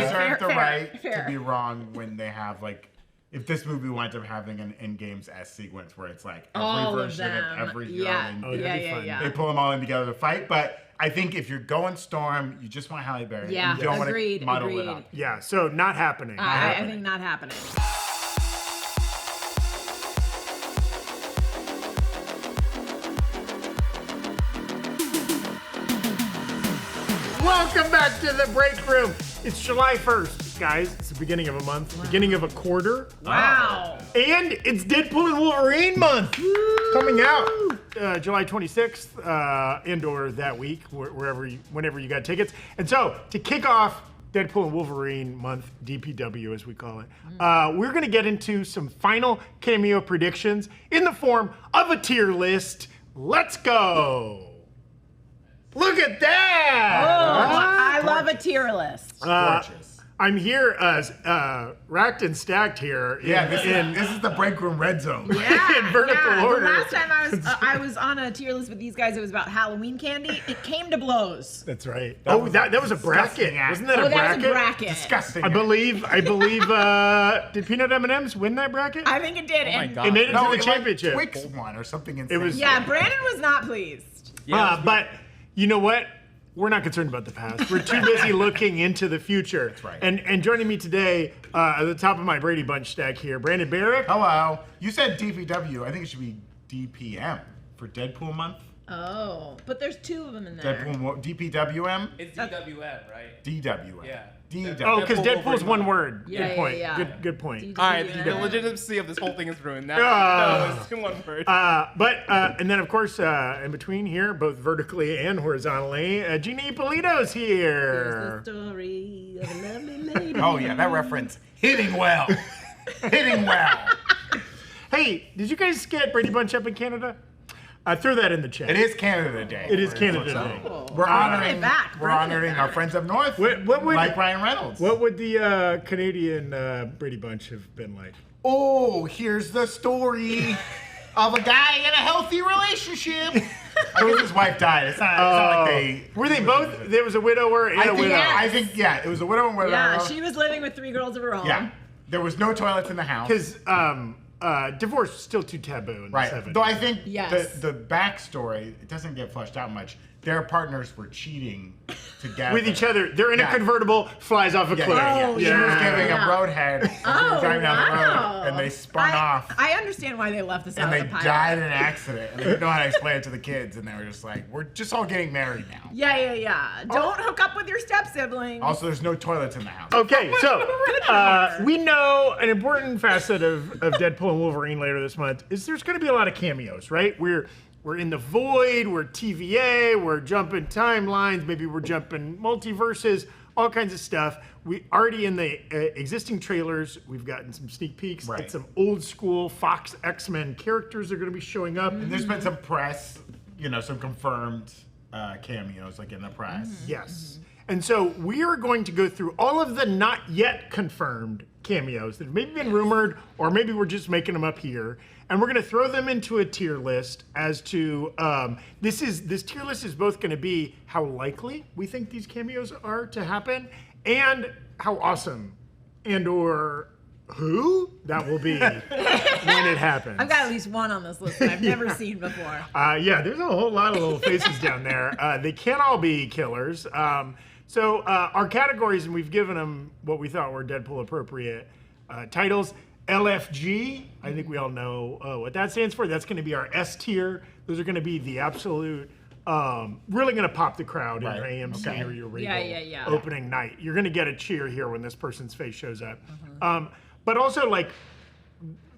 reserve the right to be wrong when they have like. If this movie winds up having an in-games S sequence where it's like every version of every hero, they pull them all in together to fight. But I think if you're going Storm, you just want Halle Berry. Yeah, you don't want to muddle it up. Yeah, so not happening. I think not happening. Welcome back to the break room. It's July 1st, guys. It's the beginning of a month, beginning of a quarter. Wow. And it's Deadpool and Wolverine month coming out July 26th and/or that week, whenever you got tickets. And so to kick off Deadpool and Wolverine month, DPW as we call it, we're going to get into some final cameo predictions in the form of a tier list. Let's go. Look at that! I love a tier list. Gorgeous. I'm here racked and stacked here. This is the break room red zone. Yeah, in vertical order. The last time I was on a tier list with these guys, it was about Halloween candy. It came to blows. That's right. That was a bracket. Wasn't that a bracket? That was a bracket. Disgusting. I believe. Did Peanut M&M's win that bracket? I think it did. Oh my God. It made it to the championship. Twix won or something insane. It was. Yeah, Brandon was not pleased. But you know what? We're not concerned about the past. We're too busy looking into the future. That's right. And joining me today, at the top of my Brady Bunch stack here, Brandon Barrick. Hello. You said DPW. I think it should be DPM for Deadpool month. Oh, but there's two of them in there. Deadpool DPWM. It's DWM, right? DWM. Yeah. DW. Oh, because Deadpool's one word. Yeah, Good point. yeah. Good point. All right, the legitimacy of this whole thing is ruined. That was in one word. And then of course, in between here, both vertically and horizontally, Gina Ippolito's here. Here's the story of a lovely lady. Oh yeah, that reference. Hitting well. Hitting well. Hey, did you guys get Brady Bunch up in Canada? Throw that in the chat. It is Canada Day. It is Canada Day. We're honoring. Back. We're honoring our friends up north. What would, like Ryan Reynolds. What would the Canadian Brady Bunch have been like? Oh, here's the story of a guy in a healthy relationship. I guess his wife died. It's not like they... Were they both? There was a widower and a widow. I think, yeah, it was a widow and widow. Yeah, she was living with 3 girls of her own. Yeah. There was no toilets in the house. Because divorce is still too taboo in the 70s. Though I think Yes. the backstory, it doesn't get fleshed out much. Their partners were cheating together. With each other. They're in a convertible, flies off a cliff. Oh, She was giving a roadhead as they were driving down the road, and they spun off. I understand why they left this out And of they the pilot. died in an accident, and they didn't know how to explain it to the kids, and they were just like, we're just all getting married now. Yeah. Don't hook up with your step-siblings. Also, there's no toilets in the house. Okay, so we know an important facet of Deadpool and Wolverine later this month is there's going to be a lot of cameos, right? We're in the void, we're TVA, we're jumping timelines, maybe we're jumping multiverses, all kinds of stuff. We already in the existing trailers, we've gotten some sneak peeks at some old school Fox X-Men characters that are going to be showing up. And there's been some press, some confirmed cameos like in the press. Yes. And so we are going to go through all of the not yet confirmed cameos that have maybe been rumored, or maybe we're just making them up here. And we're going to throw them into a tier list as to, this tier list is both going to be how likely we think these cameos are to happen and how awesome and or who that will be when it happens. I've got at least one on this list that I've never seen before. There's a whole lot of little faces down there. They can't all be killers. So our categories, and we've given them what we thought were Deadpool appropriate titles. LFG, I think we all know what that stands for. That's going to be our S tier. Those are going to be the absolute, really going to pop the crowd in your AMC or your Regal opening night. You're going to get a cheer here when this person's face shows up. But also,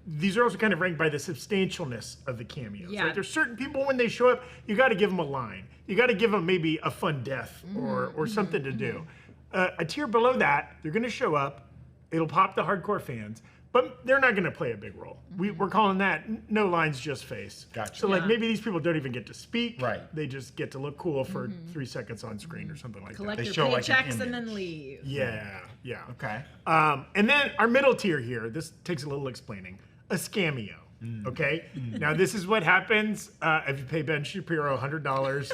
these are also kind of ranked by the substantialness of the cameos. Yeah. Right? There's certain people, when they show up, you got to give them a line. You got to give them maybe a fun death or something to do. A tier below that, they're going to show up. It'll pop the hardcore fans. But they're not going to play a big role. We're calling that no lines, just face. Gotcha. So maybe these people don't even get to speak. Right. They just get to look cool for 3 seconds on screen or something like Collect that. your show like an paychecks and then image. leave. Yeah. Okay. And then our middle tier here, this takes a little explaining. A scameo. Okay? Now, this is what happens if you pay Ben Shapiro $100.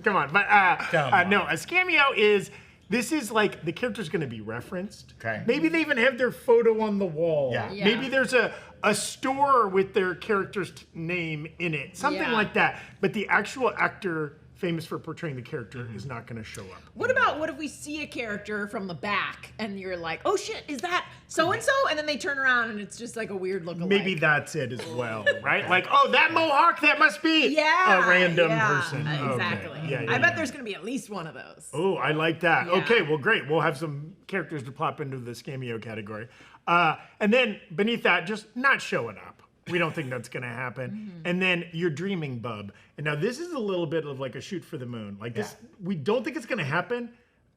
Come on. But no, a scameo is This is like the character's going to be referenced. Okay. Maybe they even have their photo on the wall. Yeah. Maybe there's a store with their character's name in it. Something like that. But the actual actor famous for portraying the character is not going to show up. What if we see a character from the back and you're like, oh shit, is that so-and-so? And then they turn around and it's just like a weird look alike. Maybe that's it as well, right? Like, oh, that mohawk, that must be a random person. Exactly. Okay. I bet there's going to be at least one of those. Oh, I like that. Yeah. Okay, well, great. We'll have some characters to plop into this cameo category. And then beneath that, just not showing up. We don't think that's going to happen. And then you're dreaming, bub. And now this is a little bit of like a shoot for the moon. Like this, we don't think it's going to happen,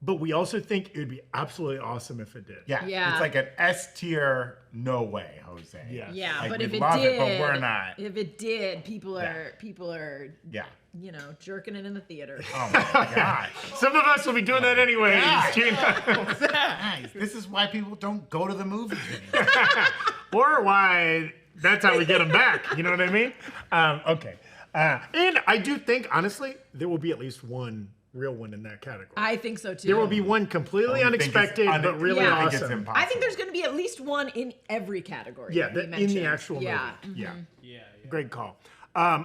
but we also think it would be absolutely awesome if it did. Yeah. It's like an S tier, no way, Jose. Yeah, Like, but we if it love did, but we're not. If it did, people are jerking it in the theater. Oh my gosh. Some of us will be doing that anyways. Gina. Nice. This is why people don't go to the movies anymore. Or why that's how we get them back. You know what I mean? Okay. And I do think, honestly, there will be at least one real one in that category. I think so too. There will be one completely unexpected, but really awesome. I think there's going to be at least one in every category. Yeah, in the actual movie. Yeah. Great call.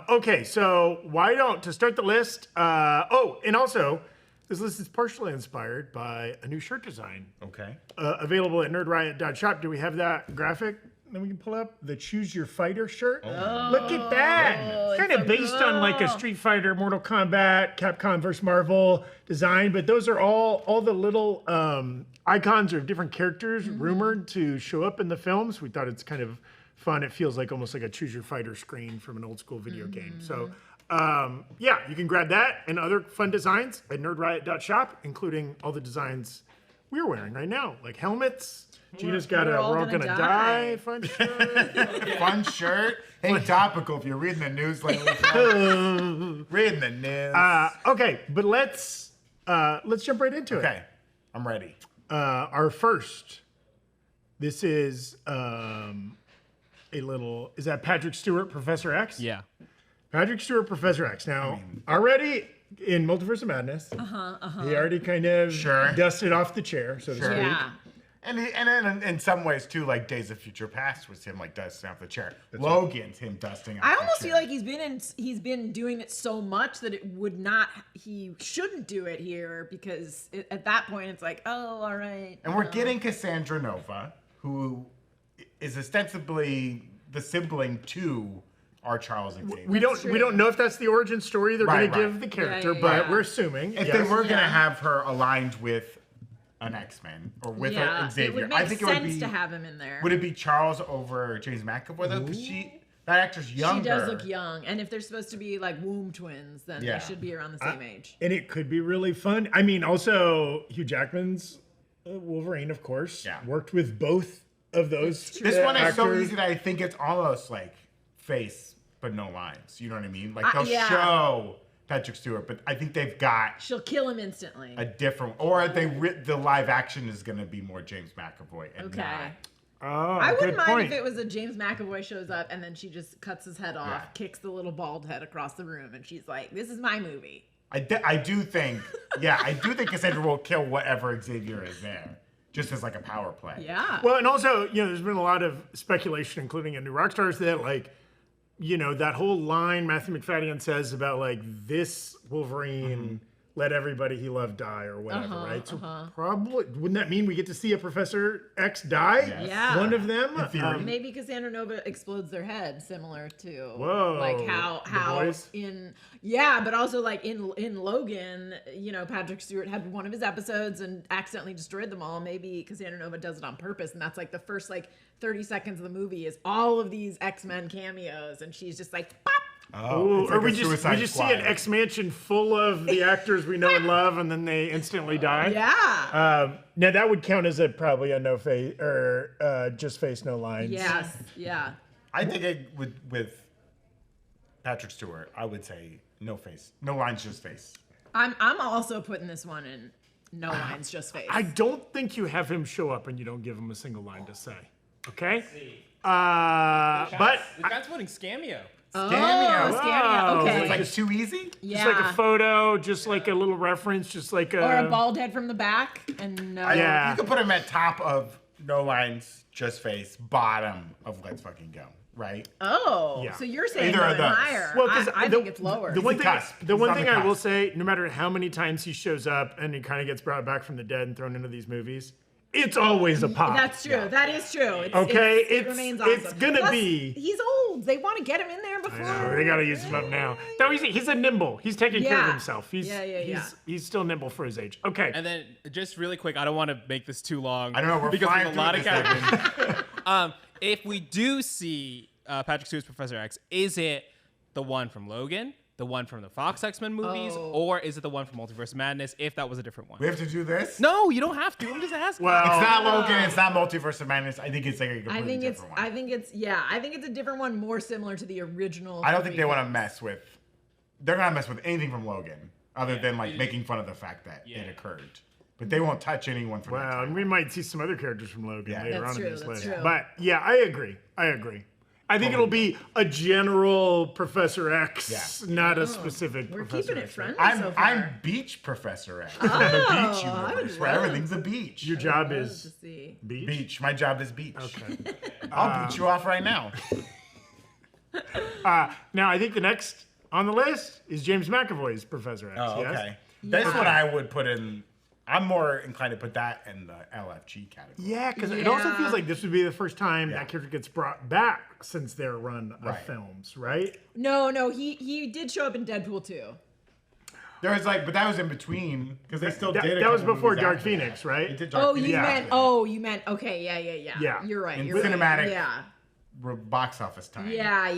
Okay, so why don't, to start the list, and also, this list is partially inspired by a new shirt design. Okay. Available at nerdriot.shop. Do we have that graphic that we can pull up? The Choose Your Fighter shirt. Oh, look at that. Kind of based on like a Street Fighter, Mortal Kombat, Capcom vs. Marvel design, but those are all the little icons of different characters rumored to show up in the films. We thought it's kind of fun. It feels like almost like a Choose Your Fighter screen from an old school video game. So you can grab that and other fun designs at nerdriot.shop, including all the designs we're wearing right now, like helmets. Gina's got a We're All Gonna Die fun shirt. Fun shirt. Hey, topical if you're reading the news lately. Reading the news. Okay, but let's jump right into it. Okay, I'm ready. Our first, this is is that Patrick Stewart, Professor X? Yeah. Patrick Stewart, Professor X. Now, already in Multiverse of Madness, he already kind of dusted off the chair, so to speak. Yeah. And in some ways too, like Days of Future Past was him like dusting off the chair. Logan's him dusting off the chair. I almost feel like he's been doing it so much that he shouldn't do it here, because at that point it's like, oh, all right. And we're getting Cassandra Nova, who is ostensibly the sibling to our Charles Xavier. We don't know if that's the origin story they're going to give the character, but we're assuming. If they were going to have her aligned with an X-Men or with a Xavier, it would make sense to have him in there. Would it be Charles over James McAvoy though? Because that actor's younger. She does look young, and if they're supposed to be like womb twins, then they should be around the same age. And it could be really fun. I mean, also Hugh Jackman's Wolverine, of course, worked with both of those. This one is so easy that I think it's almost like face but no lines. You know what I mean? Like they'll show Patrick Stewart, but I think they've got. She'll kill him instantly. A different, or the live action is going to be more James McAvoy and not. Oh, I wouldn't mind if it was a James McAvoy shows up and then she just cuts his head off, kicks the little bald head across the room, and she's like, "This is my movie." I do think Cassandra will kill whatever Xavier is there, just as like a power play. Yeah. Well, and also, there's been a lot of speculation, including in New Rockstars, that that whole line Matthew McFadden says about like this Wolverine let everybody he loved die or whatever, right? So probably, wouldn't that mean we get to see a Professor X die? Yes. Yeah. One of them? Maybe Cassandra Nova explodes their head, similar to like how but also like in Logan, Patrick Stewart had one of his episodes and accidentally destroyed them all. Maybe Cassandra Nova does it on purpose, and that's like the first 30 seconds of the movie is all of these X-Men cameos, and she's just like, pop. Oh, or we just see an X Mansion full of the actors we know and love, and then they instantly die. Yeah. Now that would count as probably a no face or just face, no lines. Yes. Yeah. I think it would with Patrick Stewart. I would say no face, no lines, just face. I'm also putting this one in no lines, just face. I don't think you have him show up and you don't give him a single line to say. Okay. The guy's putting Cameo. Cameo. Cameo. Okay. It's like too easy? Yeah. Just like a photo, just like a little reference, just like Or a bald head from the back. And You could put him at top of no lines, just face, bottom of Let's Fucking Go, right? Oh, Yeah. so you're saying Either of going those. higher. Well, 'cause I think it's lower. The one thing, cusp. the It's one on thing the I will cusp. say, no matter how many times he shows up and he kind of gets brought back from the dead and thrown into these movies, it's always a pop. That's true. That is true. It remains awesome. it's gonna Plus, be. He's old. They want to get him in there before. I know, they gotta use him up now. No, he's a nimble. He's taking care of Yeah. himself. Yeah. He's still nimble for his age. Okay. And then just really quick, I don't want to make this too long. I don't know, we're because flying there's a lot of through this characters. If we do see Patrick Stewart's Professor X, is it the one from Logan, the one from the Fox X-Men movies, or is it the one from Multiverse Madness? If that was a different one. We have to do this? No, you don't have to. I'm just asking. Well, It's not Logan. It's not Multiverse of Madness. I think it's like a completely different one. I think it's a different one, more similar to the original. I don't think they want to mess with. They're not mess with anything from Logan, other than like making fun of the fact that it occurred. But they won't touch anyone from that well, time. and we might see some other characters from Logan later That's on true, in this that's list. true. But yeah, I agree. I think it'll be a general Professor X, not a specific We're Professor keeping it X. friendly I'm so far. I'm Beach Professor X. The beach universe where love- everything's a beach. Your job Love is to see. beach? Beach. My job is beach. Okay. I'll beat you off right now. Now, I think the next on the list is James McAvoy's Professor X. Oh, yes? okay. That's what I would put in. I'm more inclined to put that in the LFG category. Yeah, because it also Yeah. feels like this would be the first time Yeah. that character gets brought back since their run of Right. films, right? No, he did show up in Deadpool too. There was like, but that was in between because they still That- did. that was couple before movies Dark after Phoenix, that. right? They did Dark Oh, Phoenix you after meant. that. Okay, yeah. Yeah. You're right. In You're cinematic. Right. Yeah. Box office time. Yeah.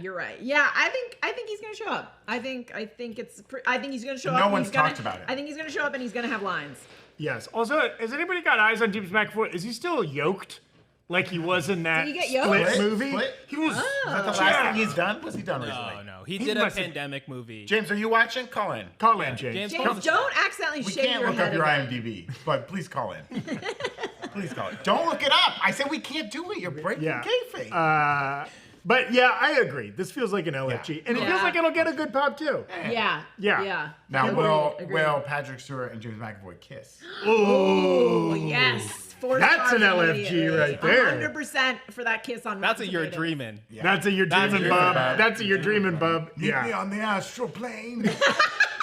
You're right. Yeah, I think he's gonna show up. I think he's gonna show up. No and one's he's gonna- talked about it. I think he's gonna show up and he's gonna have lines. Yes. Also, has anybody got eyes on James McAvoy? Is he still yoked like he was in that Did he get yoked? Split Split? movie? Split? He was. Is that the last thing he's done? What's he done recently? No. He He did a must have- pandemic movie. James, are you watching? Call in. Call in, James. James, don't accidentally We shake can't your look head up your again. IMDb, but please call in. Please call in. Don't look it up. I said we can't do it. You're breaking Yeah. kayfabe. But yeah, I agree. This feels like an LFG, and it feels Yeah. like it'll get a good pop too. Yeah. Now, Agreed, agreed. will Patrick Stewart and James McAvoy kiss? Oh yes. 4 That's stars an LFG immediately. right there. 100% for that kiss on. That's Rotten what you're Tomatoes. dreaming. Yeah. That's a you're That's dreaming, a bub. dreaming, bub. That's a you're dreaming, bub. Meet me Yeah. on the astral plane,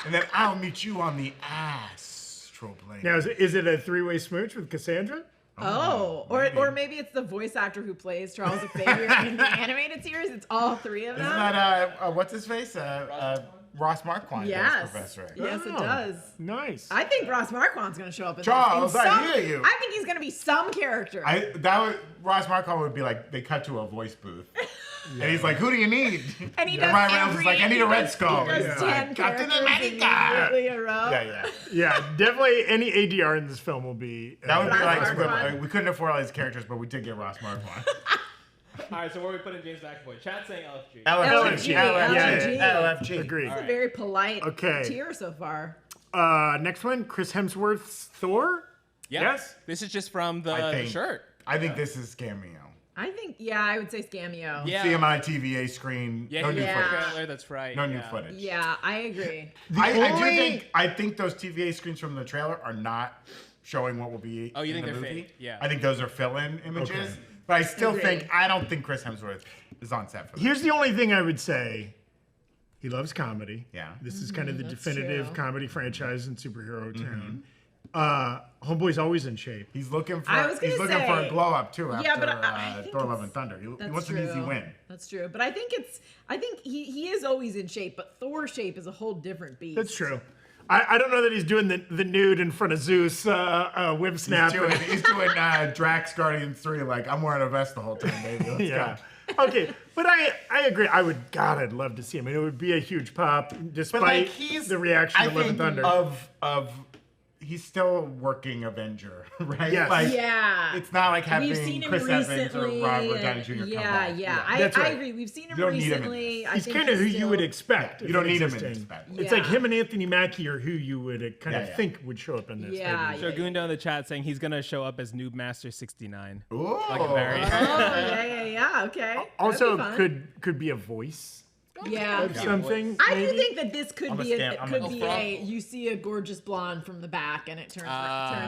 and then I'll meet you on the astral plane. Now, is it a three-way smooch with Cassandra? Oh, or maybe it's the voice actor who plays Charles Xavier in the animated series. It's all 3 of them. Isn't that what's his face? Ross Marquand. Yes. As Professor X. Yes, it Oh, does. Nice. I think Ross Marquand's going to show up in Charles, this. In I hear you. I think he's going to be some character. Ross Marquand would be like they cut to a voice booth, and he's like, "Who do you need?" and he does Ryan Reynolds is like, "I need a Red Skull." He does Yeah. 10 Captain characters America. immediately in a row. Yeah. Yeah, definitely any ADR in this film will be. That would be Ross like Marquand. we couldn't afford all these characters, but we did get Ross Marquand. All right, so where are we putting James McAvoy? Chat saying LFG. LFG. LFG. Agreed. It's a very polite Okay. tier so far. Next one, Chris Hemsworth's Thor. Yeah. Yes? This is just from the I think- shirt. I think this is cameo. I think, I would say Cameo. Yeah. See him on a TVA screen. Yeah, No new Yeah. footage. trailer, that's right. No new yeah. footage. Yeah, I agree. I think those TVA screens from the trailer are not showing what will be Oh, you in think the they're movie. fake? Yeah. I think those are fill-in images. Okay. But I still Agreed. I don't think Chris Hemsworth is on set for this. Here's the only thing I would say. He loves comedy. Yeah. This is kind of the that's definitive true. comedy franchise in superhero town. Homeboy's always in shape. He's looking for I was gonna he's looking for a say- glow up too after Yeah, but I think Thor: Love it's- and Thunder. He That's wants true. an easy win. That's true. But I think he is always in shape, but Thor shape is a whole different beast. That's true. I don't know that he's doing the nude in front of Zeus whip snap. He's doing Drax Guardians 3 like I'm wearing a vest the whole time, baby. Let's Yeah. go. Okay, but I agree. I'd love to see him. I mean, it would be a huge pop, despite But like he's the reaction I to Love and think Thunder. of he's still working Avenger, right? Yes. Like, Yeah. it's not like having We've seen him Chris Evans or recently. Robert Downey Jr. come Yeah, back. yeah. That's I right. agree. We've seen him You don't need him in recently. I He's think kind of who you would still- expect. You if don't need him in existing. this bad boy. It's like Yeah. him and Anthony Mackie are who you would kind of Yeah. think would show up in this. Yeah. maybe. Shogundo in the chat saying he's gonna show up as Noob Master 69. Ooh. Like a very- Oh, yeah. Okay. That'd Also, be fun. could be a voice Yeah. Something. I do maybe? think that this could be scam. you see a gorgeous blonde from the back and it turns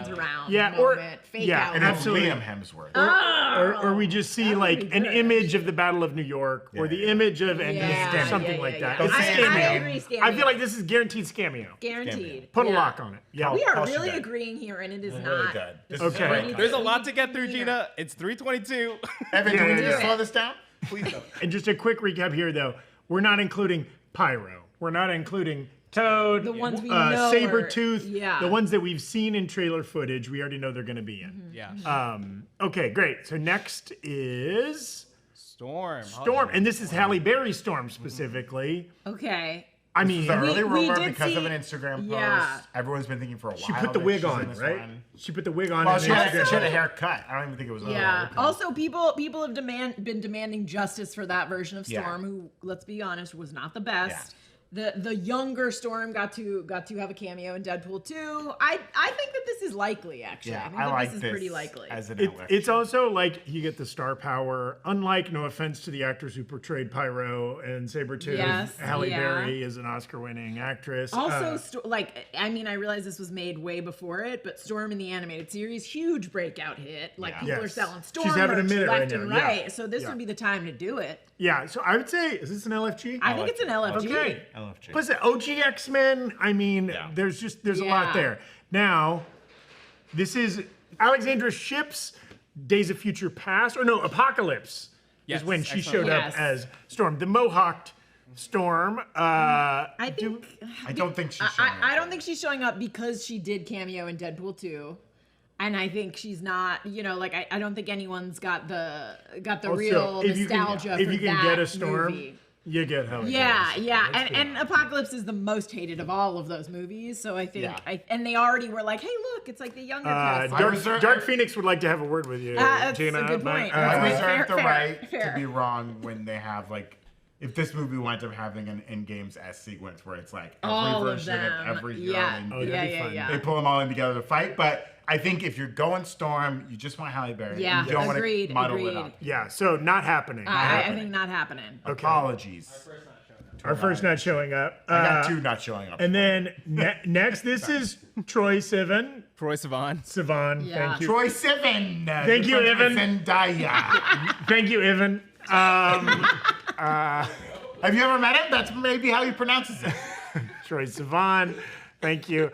around. Yeah, moment, fake out. And absolutely. Liam Hemsworth. Or we just see like an image of the Battle of New York or the image of Endgame, something like that. It's I Scameo. agree, Scameo. I feel like this is guaranteed Scameo. Guaranteed. Put a lock on it. Yeah. We are Toss you really that. agreeing here, and it is Really not. good. This Okay. is great. There's a lot to get through, Gina. It's 3:22. Evan, do we need Yeah. to slow this down? Please don't. And just a quick recap here, though. We're not including Pyro. We're not including Toad. The ones we know Sabretooth. yeah. The ones that we've seen in trailer footage. We already know they're going to be in. Yeah. Okay, great. So next is Storm. And this is Halle Berry's Storm specifically. Okay. I mean, The early we rumor did because of see- an Instagram yeah. post. Everyone's been thinking for a while. she put the that wig she's in on, this right? one. She put the wig on. Well, and she then had a haircut. I don't even think it was. Yeah. Also, people have been demanding justice for that version of Storm, who, let's be honest, was not the best. The younger Storm got to have a cameo in Deadpool 2. I think that this is likely, actually. Yeah, I think I that like this is this pretty likely. as an It's also like you get the star power. Unlike, no offense to the actors who portrayed Pyro and Sabretooth, Yes, Halle yeah. Berry is an Oscar-winning actress. Also, I realize this was made way before it, but Storm in the animated series, huge breakout hit. Like, people are Yes. selling Storm She's having a merch minute left right and now, yeah. right. So this would be the time to do it. yeah, so I would say, is this an LFG? I think it's an LFG. Okay. LFG. Plus, the OG X-Men, I mean, there's a lot there. Now, this is Alexandra Shipp's Days of Future Past, or no, Apocalypse Yes, is when she excellent. showed up as Storm, the Mohawked Storm. I think. I don't think she's showing up. I don't think she's showing up because she did cameo in Deadpool 2. And I think she's not, I don't think anyone's got the real nostalgia for if you can that get a Storm, movie. you get Halle Yeah, Berry. yeah, Let's be and honest. Apocalypse is the most hated of all of those movies. So I think, and they already were like, hey, look, it's like the younger cast. Dark Phoenix would like to have a word with you, That's Gina. a good point. I That's reserve the fair, right fair. to be wrong when they have if this movie winds up having an in-games S sequence where it's like every All of version them. of every Yeah. villain, Oh, that'd be fun. yeah. they pull them all in together to fight. But I think if you're going Storm, you just want Halle Berry. Yeah, you don't agreed, want to muddle it agreed. up. Yeah, so not happening. I think not happening. Apologies. Our first not showing up. I got two not showing up. And then next, this is Troy Sivan. Troy Sivan. Sivan, Yeah. thank you. Troy Sivan. Thank you, Evan. Zendaya. Thank you, Evan. Have you ever met him? That's maybe how he pronounces it. Troy Sivan, thank you.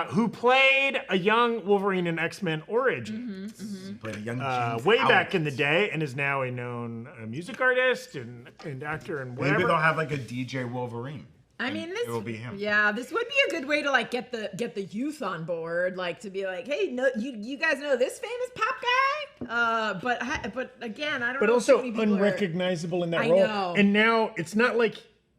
Who played a young Wolverine in X-Men Origins. He played a young James Way Owens. back in the day, and is now a known music artist and actor and whatever. Maybe they'll have like a DJ Wolverine. I mean, this It'll be him. Yeah, this would be a good way to get the youth on board, to be like, hey, no, you guys know this famous pop guy, but again, I don't. But know also if too many people unrecognizable in that I role. know. And now it's not like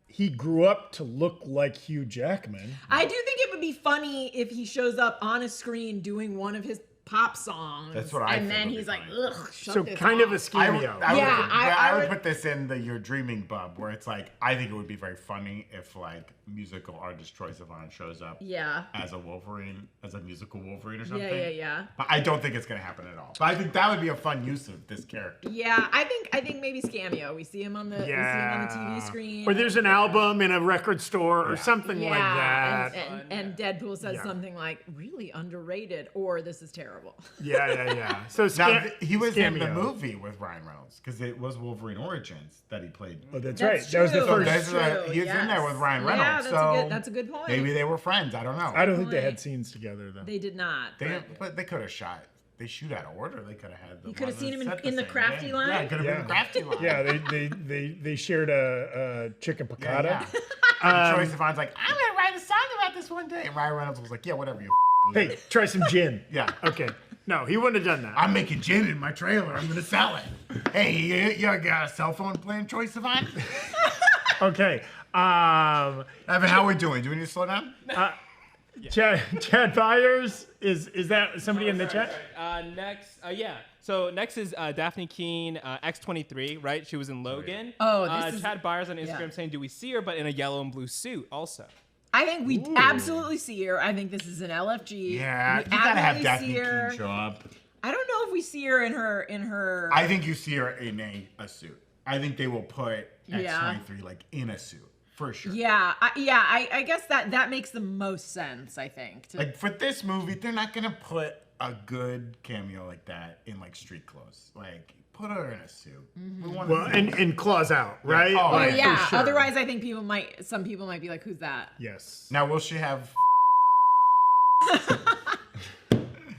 he grew up to look like Hugh Jackman. I do think it would be funny if he shows up on a screen doing one of his pop songs. That's what I And think then would be he's like, funny. ugh, shut So this kind of a off. cameo. I would would- put this in the You're Dreaming bub, where it's like, I think it would be very funny if musical artist Troy Sivan shows up Yeah. as a Wolverine, as a musical Wolverine or something. Yeah. But I don't think it's gonna happen at all. But I think that would be a fun use of this character. Yeah, I think maybe Scameo. We see him on the TV screen. Or there's an album in a record store or something like that. And Deadpool says something like, really underrated, or this is terrible. Yeah. So Now, he was in the Scameo. movie with Ryan Reynolds, because it was Wolverine Origins that he played. Oh, that's That's right. That was the true. first. He was in there with Ryan Reynolds. Yeah, so that's a good point. Maybe they were friends. I don't know. I don't think they had scenes together though. They did not. But they could have shot. They shoot out of order. They could have had. You could have seen him set in the same crafty day. line? Yeah, it could have been Yeah. the crafty line. Yeah, they shared a chicken piccata. Yeah. And Troy Sivan's like, I'm gonna write a song about this one day, and Ryan Reynolds was like, yeah, whatever you. Hey, try some gin. Yeah. Okay. No, he wouldn't have done that. I'm making gin in my trailer. I'm gonna sell it. Hey, you got a cell phone plan, Troy Sivan? Okay. Evan, how are we doing? Do we need to slow down? Chad Byers is that somebody in the chat? Next, So next is Daphne Keene, X-23, right? She was in Logan. Oh, this Chad Byers on Instagram saying, "Do we see her, but in a yellow and blue suit also?" I think we absolutely see her. I think this is an LFG. Yeah, We you gotta have absolutely Daphne see her. Keene show up. I don't know if we see her in her. I think you see her in a suit. I think they will put X-23 like in a suit for sure. Yeah, I guess that makes the most sense. I think. Like for this movie, they're not gonna put a good cameo like that in like street clothes. Like put her in a suit. Mm-hmm. And claws out, right? Yeah. Oh yeah. Sure. Otherwise, I think some people might be like, "Who's that?" Yes. Now will she have?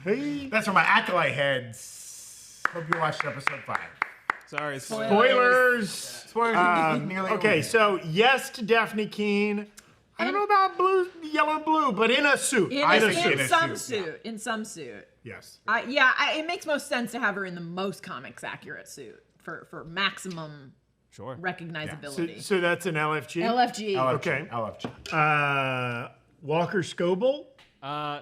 Hey. That's for my acolyte heads. Hope you watched episode 5. Sorry, spoilers. Spoilers. Nearly okay, so yes to Daphne Keene. I don't know about blue, yellow, blue, but in a suit. In some suit. Yes. It makes most sense to have her in the most comics accurate suit for maximum recognizability. Yeah. So that's an LFG? LFG. Okay. LFG. Walker Scoble.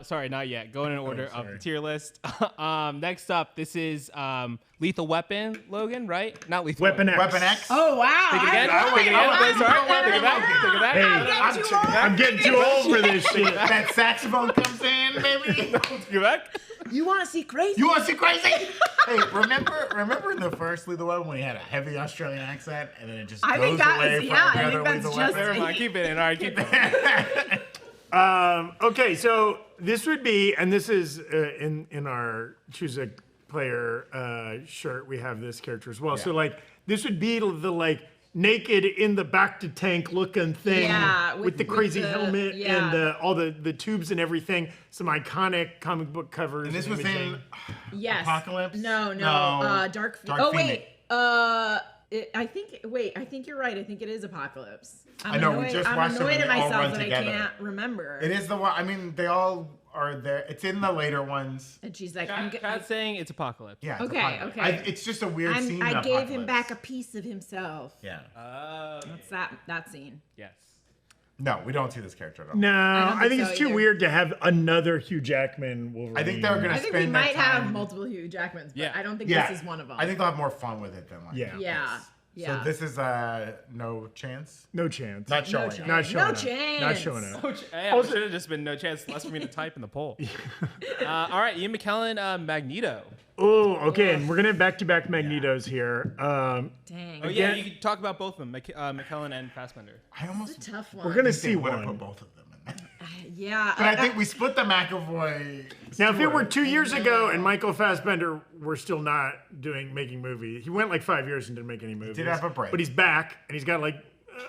Sorry, not yet. Going in order of the tier list. Next up, this is Lethal Weapon, Logan, right? Not Lethal Weapon X. Weapon X. Oh, wow. Take it again. Take it back. Hey, I'm getting too old for this shit. That saxophone comes in, baby. Go back. You want to see crazy? You want to see crazy? Hey, remember in the first Lethal Weapon when he had a heavy Australian accent and then it just goes away from every other Lethal Weapon? Never mind. Keep it in. All right, keep it in. Okay, so this would be, and this is in our Choose a Player shirt, we have this character as well. Yeah. So like, this would be the like naked in the back to tank looking thing with the crazy helmet and all the tubes and everything. Some iconic comic book covers. And this was in Apocalypse? No. Dark Phoenix. I think you're right. I think it is Apocalypse. I know, we just watched them and they all run together. I can't remember. It is the one, I mean, they all are there. It's in the later ones. And she's like, I'm saying it's Apocalypse. Yeah, it's Apocalypse. It's just a weird scene in I Apocalypse. gave him back a piece of himself. Yeah. That's that scene. Yes. No, we don't see this character at all. No, I think it's too weird to have another Hugh Jackman Wolverine. I think they're going to spend their time. I think we might have multiple Hugh Jackmans, but I don't think this is one of them. I think they'll have more fun with it than like Yeah. So this is no chance? No chance. Not showing up. Not showing No up. chance. Not showing up. It should have just been no chance less for me to type in the poll. All right, Ian McKellen, Magneto. Oh, okay, and we're going to have back-to-back Magnetos here. Dang. Oh, yeah, you can talk about both of them, McKellen and Fassbender. It's a tough one. We're going to see one. one. Put both of them in there. Yeah. But I think we split the McAvoy. Now, if it were 2 years ago and Michael Fassbender were still not making movies, he went like 5 years and didn't make any movies. Did have a break. But he's back, and he's got like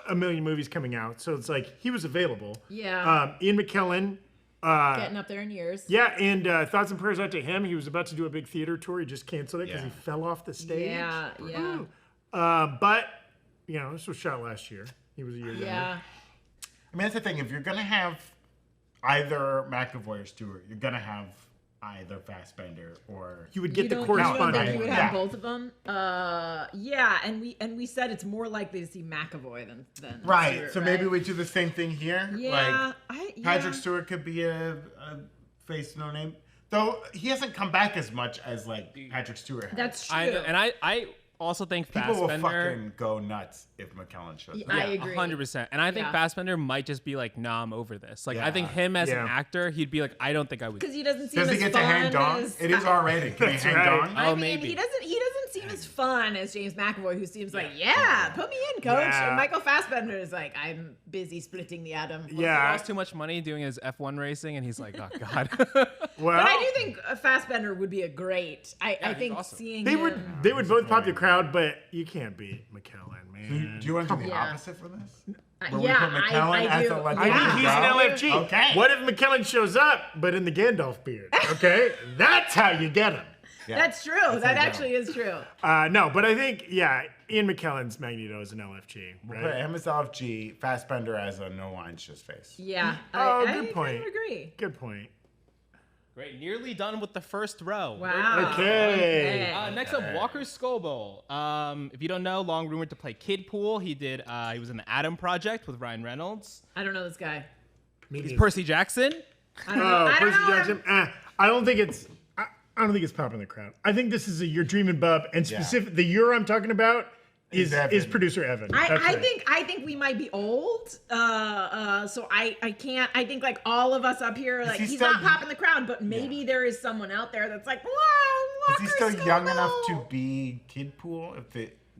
a million movies coming out. So it's like he was available. Yeah. Ian McKellen. Getting up there in years. Yeah, and thoughts and prayers out to him. He was about to do a big theater tour. He just canceled it because he fell off the stage. Yeah. But, this was shot last year. He was a year younger. Yeah. I mean, that's the thing. If you're going to have either McAvoy or Stewart, you're going to have either Fassbender or... You would get the corresponding. You would have both of them? And we said it's more likely to see McAvoy than right. Stewart, so maybe we do the same thing here. Yeah. Patrick Stewart could be a face no name. Though he hasn't come back as much as like Patrick Stewart has. That's true. I also think people Fassbender will fucking go nuts if McKellen shows up. I agree. 100%. And I think Fassbender might just be like, nah, I'm over this. Like, I think him as an actor, he'd be like, I don't think I would. Because he doesn't seem Does as he get fun to hang dong? It is R-rated. Can he hang dong? I mean, maybe. He doesn't seem as fun as James McAvoy, who seems like, put me in, coach. Yeah. And Michael Fassbender is like, I'm busy splitting the atom. He lost too much money doing his F1 racing, and he's like, oh, God. Well, but I do think Fassbender would be a great. I think awesome. Seeing they would both pop the crowd, but you can't beat McKellen, man. Do you want to do the opposite for this? I do. I think he's an LFG. Okay. What if McKellen shows up, but in the Gandalf beard? Okay, that's how you get him. Yeah. That's true. That actually is true. No, but I think Ian McKellen's Magneto is an LFG. Right? We'll put him as LFG, Fassbender as a no lines just face. Yeah. Good point. I kind of agree. Good point. Great. Nearly done with the first row. Wow. Okay. Next up, Walker Scoble. If you don't know, long rumored to play Kidpool. He was in the Adam Project with Ryan Reynolds. I don't know this guy. He's Percy Jackson. I don't know. Percy Jackson. I don't think it's popping in the crowd. I think this is a You're Dreaming Bub, and specific the year I'm talking about is producer Evan. I think we might be old. So I can't. I think like all of us up here, like he's not popping the crowd, but maybe there is someone out there that's like, wow. Is he still young enough to be Kidpool?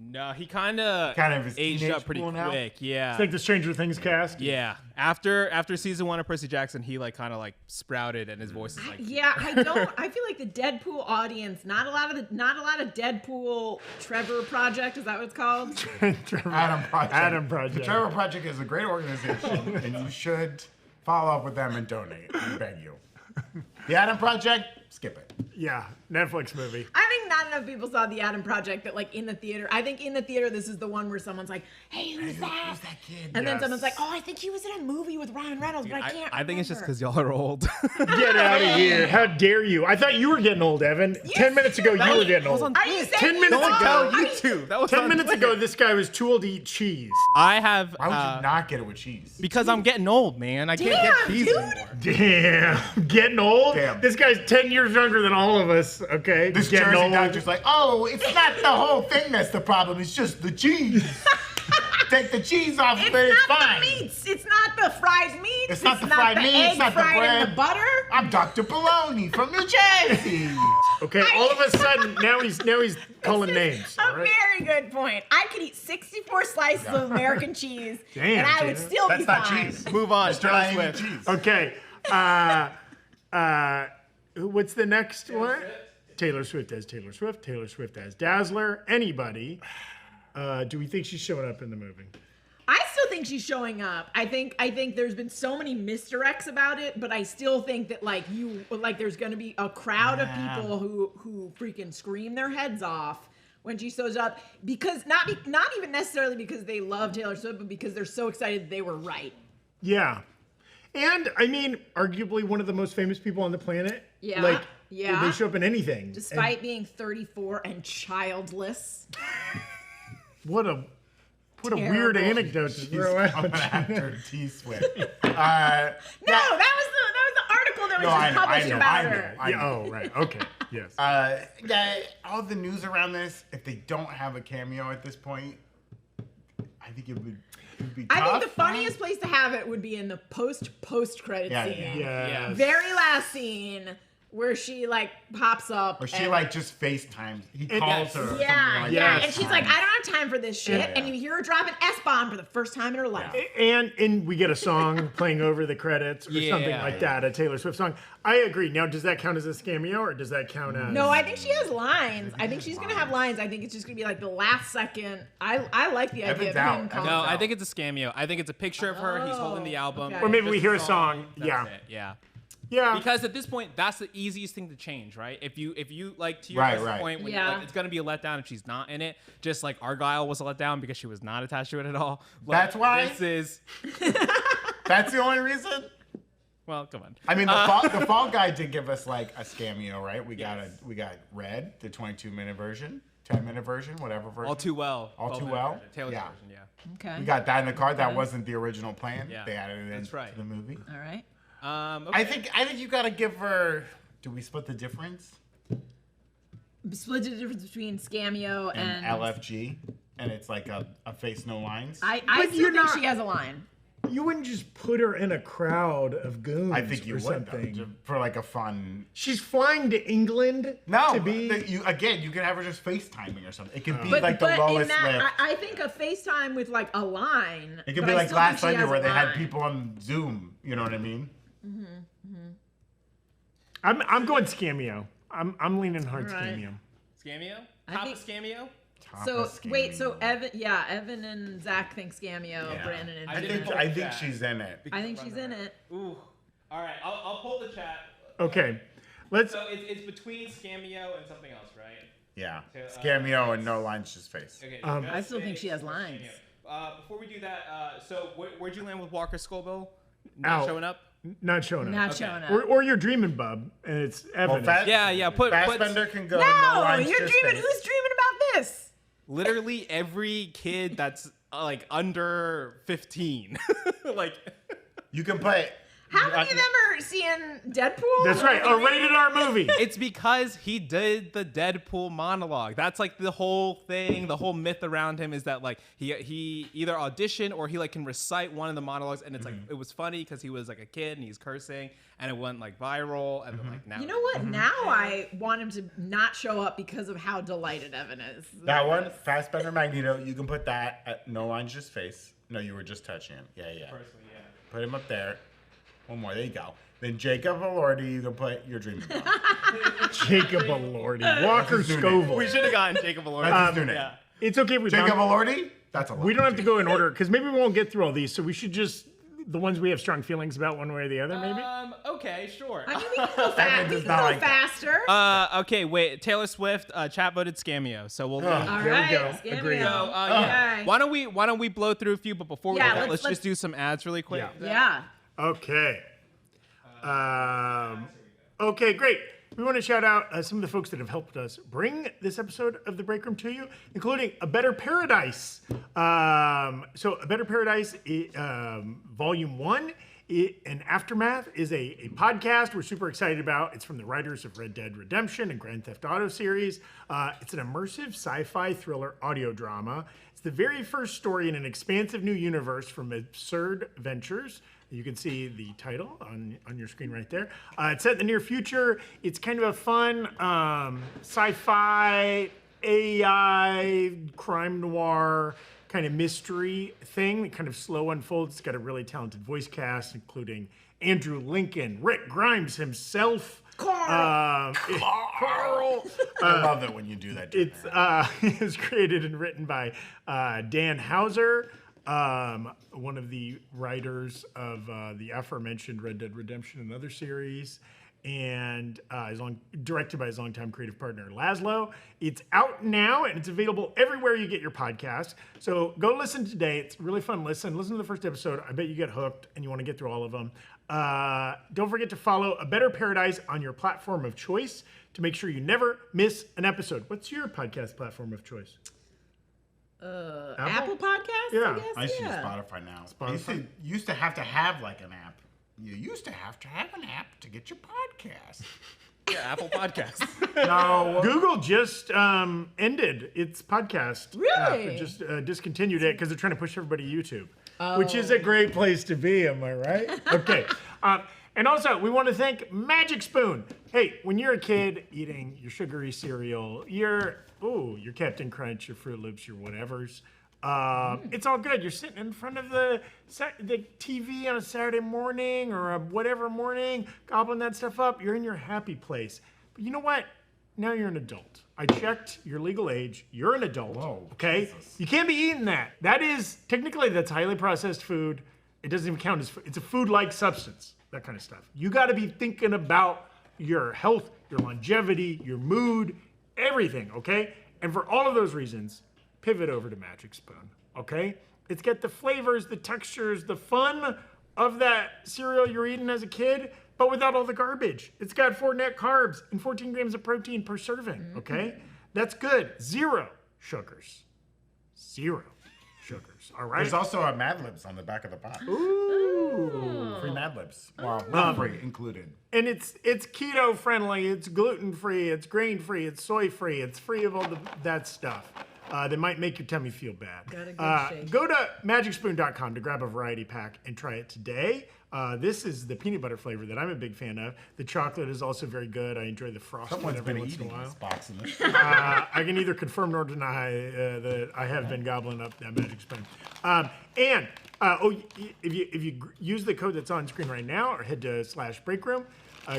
No, he kind of aged up pretty quick. Yeah, it's like the Stranger Things cast. Yeah, after season 1 of Percy Jackson, he like kind of like sprouted, and his voice is like. I feel like the Deadpool audience, not a lot of Deadpool Trevor Project. Is that what it's called? Adam Project. The Trevor Project is a great organization, and you should follow up with them and donate. I beg you. The Adam Project, skip it. Yeah, Netflix movie. I think not enough people saw the Adam Project that like in the theater. I think in the theater this is the one where someone's like, "Hey, who's that kid?" And then someone's like, "Oh, I think he was in a movie with Ryan Reynolds, but I can't." I think it's just because y'all are old. Get out of here! How dare you? I thought you were getting old, Evan. 10 minutes ago, you were getting old. Are you saying 10 minutes ago? You too. That was 10 minutes ago, this guy was too old to eat cheese. I have. Why would you not get it with cheese? Because I'm getting old, man. I can't get cheese anymore. Damn, getting old. Damn. This guy's 10 years younger than all of us. Okay, this getting Jersey old. doctor's like, oh, it's not the whole thing that's the problem. It's just the cheese. Take the cheese off, but it's fine. The meats. It's not the fried meats. It's not the fried meat. It's not the bread. And the butter. I'm Dr. Bologna from New Jersey. Okay, all of a sudden now he's calling names. A very good point. I could eat 64 slices of American cheese, Damn, and I would still be fine. That's not cheese. Move on. Taylor Swift. Cheese. Okay, what's the next one? Taylor Swift as Taylor Swift. Taylor Swift as Dazzler. Anybody? Do we think she's showing up in the movie? I still think she's showing up. I think there's been so many misdirects about it, but I still think that there's going to be a crowd of people who freaking scream their heads off when she shows up, because not even necessarily because they love Taylor Swift, but because they're so excited they were right. Yeah. And I mean, arguably one of the most famous people on the planet. Yeah. They show up in anything. Despite being 34 and childless. What a weird anecdote to throw out. After T-Swift. No, that was the article that was just published about her. I know. Oh, right. Okay. Yes. All the news around this, if they don't have a cameo at this point, I think it would be tough. I think the funniest place to have it would be in the post credit scene. Yeah. Very last scene where she like pops up. Or she just FaceTimes. He calls her. Yeah. And she's like, I don't have time for this shit. Yeah. And you hear her drop an S-bomb for the first time in her life. And we get a song playing over the credits or something like that, a Taylor Swift song. I agree. Now, does that count as a cameo or does that count as... No, I think she has lines. I think she's going to have lines. I think it's just going to be like the last second. I like the idea of him calling. No, I think it's a cameo. I think it's a picture of her. He's holding the album. Okay. Or maybe we hear a song. Yeah. Because at this point, that's the easiest thing to change, right? If you like, to your point, when it's gonna be a letdown if she's not in it. Just like Argyle was a letdown because she was not attached to it at all. That's why. That's the only reason. Well, come on. I mean, the Fall Guy did give us like a cameo, right? We got Red, the 22-minute version, 10-minute version, whatever version. All Too Well. Taylor's version, Okay. We got that in the card. That wasn't the original plan. Yeah. They added it into the movie. All right. Okay. I think you gotta give her. Do we split the difference? Split the difference between Scameo and LFG, and it's like a face no lines. I still think she has a line. You wouldn't just put her in a crowd of goons. I think you would something though, for like a fun. She's flying to England. No, to be. You can have her just FaceTiming or something. It could be like the lowest lift. I think a FaceTime with like a line. It could be like last Sunday where they had people on Zoom. You know what I mean? I'm going Scameo. I'm leaning hard Scameo. Scameo? Top of Scameo? Evan and Zach think Scameo. Brandon and I think she's in it. I think she's in it. Ooh. All right, I'll pull the chat. Okay, So it's between Scameo and something else, right? Yeah. Scameo and no lines, just face. Okay. I still think she has lines. Before we do that, so where'd you land with Walker Scoville? Out. Showing up? Not showing up. Showing up. Or you're dreaming, bub, and it's Evan. Put Fassbender can go. No, you're dreaming. Who's dreaming about this? Literally every kid that's like under 15. Like you can put. How many of them are seeing Deadpool? That's right, a rated R movie. It's because he did the Deadpool monologue. That's like the whole thing. The whole myth around him is that like he either auditioned or he like can recite one of the monologues, and it's like it was funny because he was like a kid and he's cursing, and it went like viral, and then like now. You know what? Now I want him to not show up because of how delighted Evan is. That one, Fassbender Magneto, you can put that at No Line's just face. No, you were just touching him. Yeah. Personally, yeah. Put him up there. One more. There you go. Then Jacob Elordi, you can put your dreaming dog. Jacob Elordi. Walker Scoville. We should have gotten Jacob Elordi. That's his new name. Yeah. It's okay. Jacob Elordi? That's a lot. We don't have to go in order because maybe we won't get through all these. So we should just the ones we have strong feelings about one way or the other, maybe? Okay, sure. I mean, we can go, faster. Okay, wait. Taylor Swift, chat voted CAMEOs, so we'll. All there right, we go. Agreed. So, okay. Why don't we blow through a few? But before we do that, let's just do some ads really quick. Yeah. Okay. Okay, great. We want to shout out some of the folks that have helped us bring this episode of The Breakroom to you, including A Better Paradise. So A Better Paradise, Volume 1, and Aftermath is a podcast we're super excited about. It's from the writers of Red Dead Redemption and Grand Theft Auto series. It's an immersive sci-fi thriller audio drama. It's the very first story in an expansive new universe from Absurd Ventures. You can see the title on your screen right there. It's set in the near future. It's kind of a fun sci-fi, AI, crime noir kind of mystery thing that kind of slow unfolds. It's got a really talented voice cast, including Andrew Lincoln, Rick Grimes himself. Carl. I love it when you do that. It's created and written by Dan Hauser. One of the writers of the aforementioned Red Dead Redemption and other series, and directed by his longtime creative partner, Laszlo. It's out now, and it's available everywhere you get your podcast. So go listen today. It's a really fun listen. Listen to the first episode. I bet you get hooked, and you want to get through all of them. Don't forget to follow A Better Paradise on your platform of choice to make sure you never miss an episode. What's your podcast platform of choice? Apple Podcasts? Yeah. I use Spotify now. Spotify? Used to have like an app. You used to have an app to get your podcast. Yeah, Apple Podcasts. No. Google just ended its podcast. Really? It just discontinued it because they're trying to push everybody to YouTube, which is a great place to be, am I right? Okay. And also, we want to thank Magic Spoon. Hey, when you're a kid eating your sugary cereal, your Captain Crunch, your Fruit Loops, your whatevers, it's all good. You're sitting in front of the TV on a Saturday morning or a whatever morning, gobbling that stuff up. You're in your happy place. But you know what? Now you're an adult. I checked your legal age. You're an adult. Whoa, okay? Jesus. You can't be eating that. That's highly processed food. It doesn't even count as food. It's a food-like substance, that kind of stuff. You got to be thinking about your health, your longevity, your mood, everything, okay? And for all of those reasons, pivot over to Magic Spoon, okay? It's got the flavors, the textures, the fun of that cereal you're eating as a kid, but without all the garbage. It's got 4 net carbs and 14 grams of protein per serving, okay? That's good. 0 sugars. 0 sugars, all right? There's also a Mad Libs on the back of the box. Ooh. Free Mad Libs. Well, not free, included. And it's keto friendly, it's gluten free, it's grain free, it's soy free, it's free of all that stuff that might make your tummy feel bad. Got a good shake. Go to magicspoon.com to grab a variety pack and try it today. This is the peanut butter flavor that I'm a big fan of. The chocolate is also very good. I enjoy the frosting Someone's every been once in a eating while. this box in this. I can neither confirm nor deny that I have been gobbling up that Magic Spoon. If you use the code that's on screen right now or head to /Breakroom,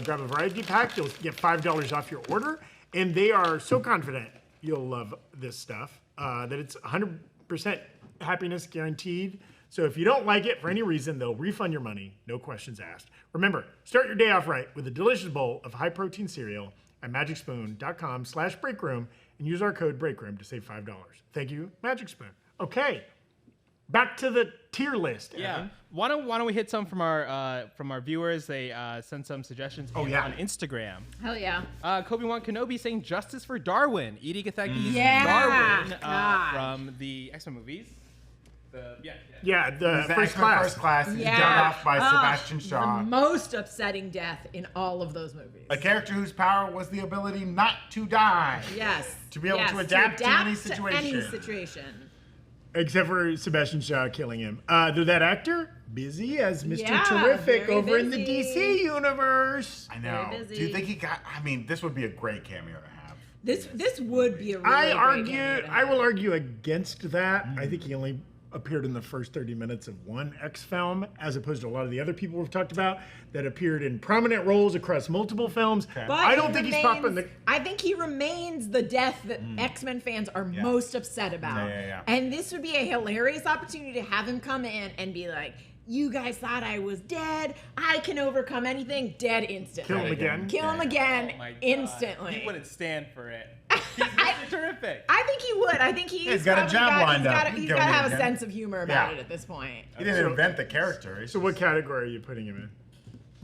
grab a variety pack, you'll get $5 off your order. And they are so confident you'll love this stuff that it's 100% happiness guaranteed. So if you don't like it for any reason, they'll refund your money, no questions asked. Remember, start your day off right with a delicious bowl of high-protein cereal at magicspoon.com/breakroom and use our code breakroom to save $5. Thank you, Magic Spoon. Okay, back to the tier list. Yeah. Evan. Why don't we hit some from our viewers? They sent some suggestions on Instagram. Hell yeah. Kobe-Wan Kenobi saying justice for Darwin. Edie Gatheki's Yeah. Darwin God. from the X-Men movies. The First Class. He's done off by Sebastian Shaw. The most upsetting death in all of those movies. A character whose power was the ability not to die. Yes. To be able to adapt to any situation. Except for Sebastian Shaw killing him. Though that actor, busy as Mr. Terrific over in the DC universe. I know. Do you think he got... I mean, this would be a great cameo to have. This would be a really great cameo to have. I will argue against that. I think he only appeared in the first 30 minutes of one X film, as opposed to a lot of the other people we've talked about that appeared in prominent roles across multiple films. Okay. But I don't think he's popping the... I think he remains the death that X-Men fans are most upset about. And this would be a hilarious opportunity to have him come in and be like, you guys thought I was dead. I can overcome anything. Dead instantly. Kill him again. Kill him again instantly. He wouldn't stand for it. He's terrific. I think he would. I think he's got a job lined up. He's got to have a sense of humor about it at this point. He didn't invent the character. So what category are you putting him in?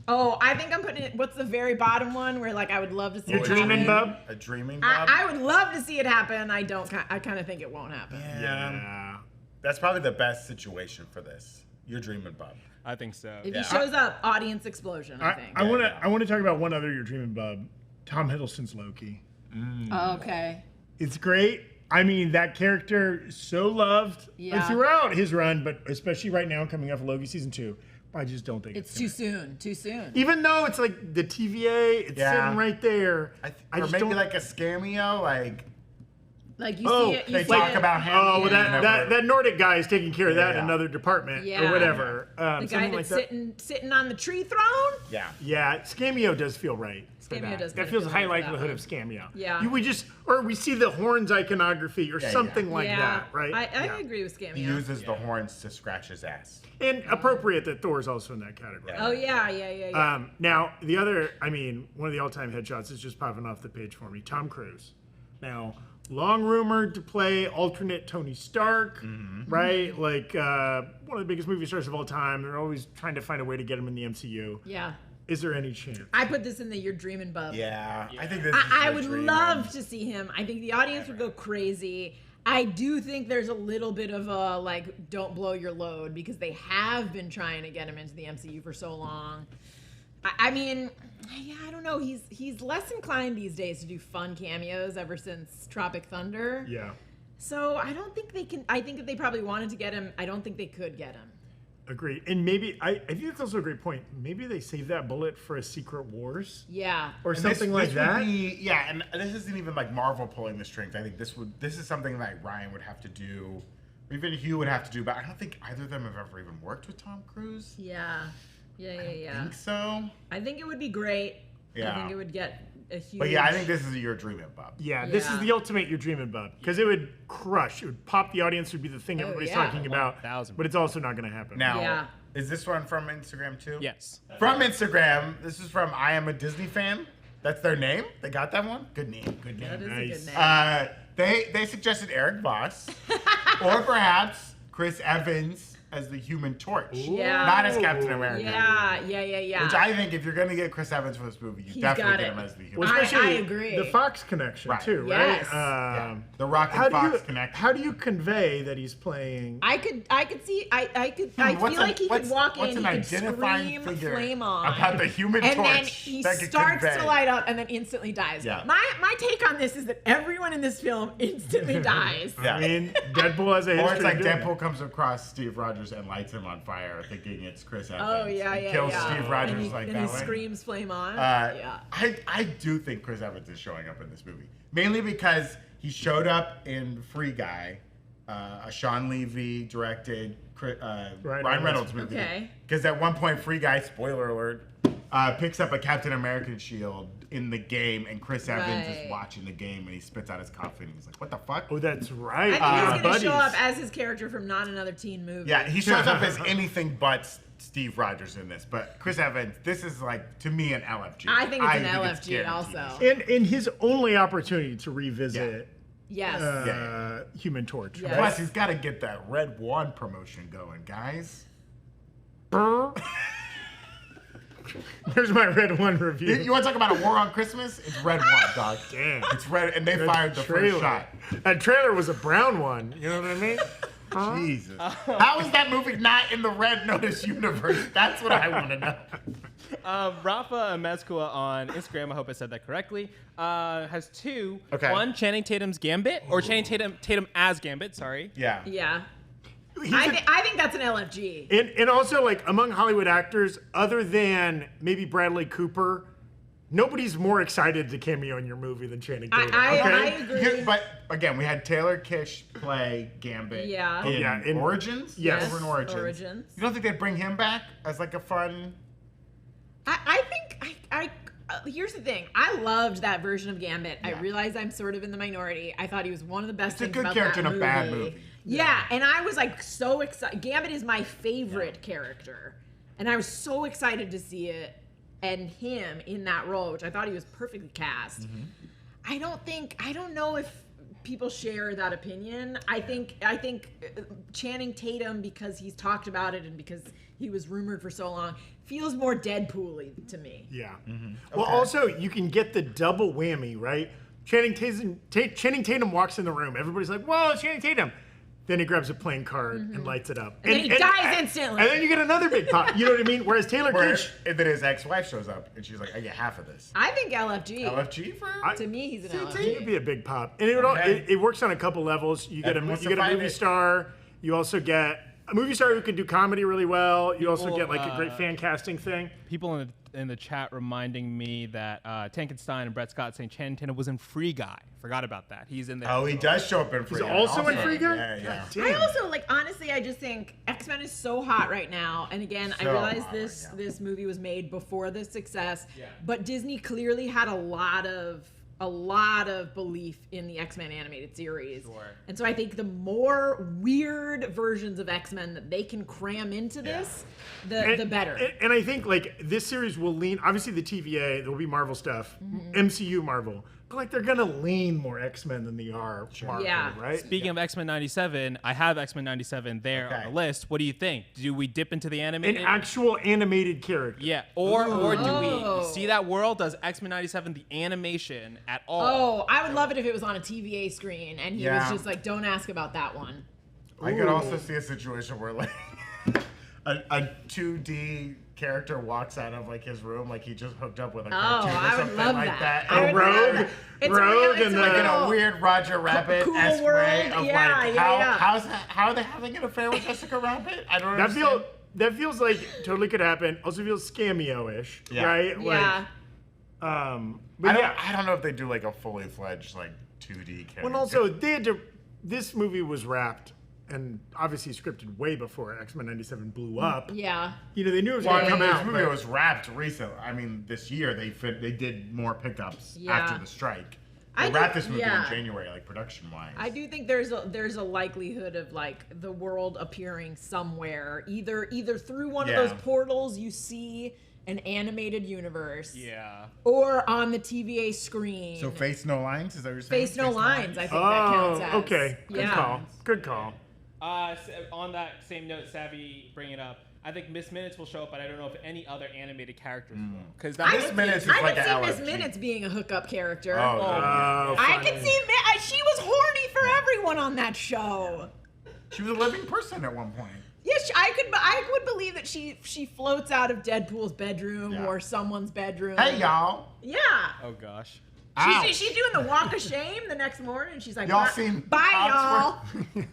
Oh, I think I'm putting it. What's the very bottom one where like I would love to see? You're dreaming, bub. A dreaming bub. I would love to see it happen. I kind of think it won't happen. Yeah. That's probably the best situation for this. You're dreaming, bub. I think so. If he shows up, audience explosion. I think. I want to talk about one other You're Dreaming, bub. Tom Hiddleston's Loki. Okay. It's great. I mean, that character so loved throughout his run, but especially right now coming off of Loki season 2. I just don't think it's too soon. Too soon. Even though it's like the TVA, it's sitting right there. Or maybe like a scameo, like you see it. They talk about him. Oh, well, that Nordic guy is taking care of that in another department or whatever. The guy that's sitting on the tree throne. Yeah. Scameo does feel right. Scameo does. That feels high likelihood of Scameo. Yeah. We see the horns iconography or something like that, right? I agree with Scameo. He uses the horns to scratch his ass. And appropriate that Thor's also in that category. Oh yeah. Now the other, one of the all-time headshots is just popping off the page for me. Tom Cruise. Now, long rumored to play alternate Tony Stark, right? Like one of the biggest movie stars of all time. They're always trying to find a way to get him in the MCU. Yeah. Is there any chance? I put this in the You're Dreaming, bub. Yeah. I think this. I would love to see him. I think the audience would go crazy. I do think there's a little bit of a don't blow your load because they have been trying to get him into the MCU for so long. I mean, I don't know. He's less inclined these days to do fun cameos ever since Tropic Thunder. Yeah. So I don't think they can. I think if they probably wanted to get him, I don't think they could get him. Agreed. And maybe, I think that's also a great point. Maybe they save that bullet for a Secret Wars. Yeah. Or something like that. And this isn't even like Marvel pulling the strings. I think this is something that Ryan would have to do, or even Hugh would have to do, but I don't think either of them have ever even worked with Tom Cruise. Yeah. I think so. I think it would be great. Yeah. I think it would get a huge... But I think this is You're Dreaming, bub. Yeah, this is the ultimate You're Dreaming, bub. Because it would crush. It would pop the audience. It would be the thing everybody's talking about. 1,000. But it's also not going to happen. Now, is this one from Instagram too? Yes. From Instagram. This is from I Am a Disney Fan. That's their name? They got that one? Good name. Good name. That is a good name. They suggested Eric Voss. Or perhaps Chris Evans as the Human Torch. Not as Captain America. Yeah. Which I think if you're going to get Chris Evans for this movie, you definitely get him as the Human Torch. I agree. The Fox connection too, yes. right? The Rock and Fox connection. How do you convey that he's playing? I could see. I feel like he could walk in, he could scream flame on about the Human Torch, and then he starts to light up and then instantly dies. Yeah. My take on this is that everyone in this film instantly dies. I mean, Deadpool has a history. Or it's like Deadpool comes across Steve Rogers and lights him on fire, thinking it's Chris Evans. Oh yeah. Kills Steve Rogers and that he way. Screams flame on. I do think Chris Evans is showing up in this movie, mainly because he showed up in Free Guy, a Sean Levy directed Ryan Reynolds movie. Okay. Because at one point, Free Guy, spoiler alert, picks up a Captain American shield in the game, and Chris Evans is watching the game, and he spits out his coffin. And he's like, "What the fuck?" Oh, that's right. I think he's going to show up as his character from Not Another Teen Movie. Yeah, he shows up as anything but Steve Rogers in this. But Chris Evans, this is like, to me, an LFG. I think it's an LFG also. And his only opportunity to revisit. Human Torch. Yes. Plus, he's got to get that Red One promotion going, guys. There's my Red One review. You want to talk about a war on Christmas? It's Red One, dog. Damn. It's red, and they fired the first shot. That trailer was a brown one. You know what I mean? Jesus. How is that movie not in the Red Notice universe? That's what I want to know. Rafa Mezcua on Instagram, I hope I said that correctly, has two. Okay. One, Channing Tatum's Gambit, or Channing Tatum as Gambit, sorry. Yeah. Yeah. I think that's an LFG. And also, like, among Hollywood actors, other than maybe Bradley Cooper, nobody's more excited to cameo in your movie than Channing Tatum. I agree. But again, we had Taylor Kitsch play Gambit. Yeah. In Origins. Yes. Over in Origins. You don't think they'd bring him back as like a fun? I think here's the thing. I loved that version of Gambit. Yeah. I realize I'm sort of in the minority. I thought he was one of the best things about It's a good character that in a bad movie. Yeah, and I was like so excited. Gambit is my favorite character, and I was so excited to see it and him in that role, which I thought he was perfectly cast. Mm-hmm. I don't know if people share that opinion. I think Channing Tatum, because he's talked about it and because he was rumored for so long, feels more Deadpool-y to me. Yeah. Mm-hmm. Well, also, you can get the double whammy, right? Channing Tatum walks in the room. Everybody's like, whoa, Channing Tatum. Then he grabs a playing card and lights it up. And then he dies instantly. And then you get another big pop. You know what I mean? Whereas Taylor Kitsch... And then his ex-wife shows up, and she's like, I get half of this. I think LFG. LFG for? To me, he's an It LFG. would be a big pop. And it works on a couple levels. You get a movie star. You also get a movie star who can do comedy really well. You also get like a great fan casting thing. People in the chat reminding me that Tankenstein and Brett Scott saying Channing Tatum was in Free Guy. Forgot about that. He's in there. Oh, he does show up in Free Guy. He's also in Free Guy? Yeah. I also honestly, I just think X-Men is so hot right now. And again, I realize this movie was made before the success, but Disney clearly had a lot of belief in the X-Men animated series. Sure. And so I think the more weird versions of X-Men that they can cram into this, the better. And I think like this series will lean, obviously the TVA, there'll be Marvel stuff, MCU Marvel, but like they're gonna lean more X-Men than they are Marvel, right? Speaking of X-Men 97, I have X-Men 97 there on the list. What do you think? Do we dip into the animated? An actual animated character. Yeah, or do we see that world? Does X-Men 97 the animation at all? Oh, I would love it if it was on a TVA screen and he was just like, don't ask about that one. I could also see a situation where like a 2D character walks out of like his room like he just hooked up with a cartoon or something like that. A rogue, and like in a weird Roger Rabbit-esque way of how are they having an affair with Jessica Rabbit? I don't understand. That feels like totally could happen. Also feels Cameo-ish, right? Yeah. But I don't know if they do like a fully fledged like 2D character. Well, also they had to. This movie was wrapped and obviously scripted way before X-Men 97 blew up. Yeah. You know, they knew it was going to come out. This movie was wrapped recently. I mean, this year they did more pickups after the strike. They wrapped this movie in January, like production-wise. I do think there's a likelihood of like the world appearing somewhere, either through one of those portals you see an animated universe. Yeah. Or on the TVA screen. So Face No Lines? Is that what you're saying? Face No Lines, I think that counts as. Okay. Good call. Good call. On that same note, Savvy bring it up. I think Miss Minutes will show up, but I don't know if any other animated characters will. Because Miss Minutes is like an LFG. I could see Miss Minutes being a hookup character. I could see she was horny for everyone on that show. She was a living person at one point. Yes, I would believe that she floats out of Deadpool's bedroom or someone's bedroom. Hey y'all. Yeah. Oh gosh. She's doing the walk of shame the next morning. She's like, y'all seen bye y'all.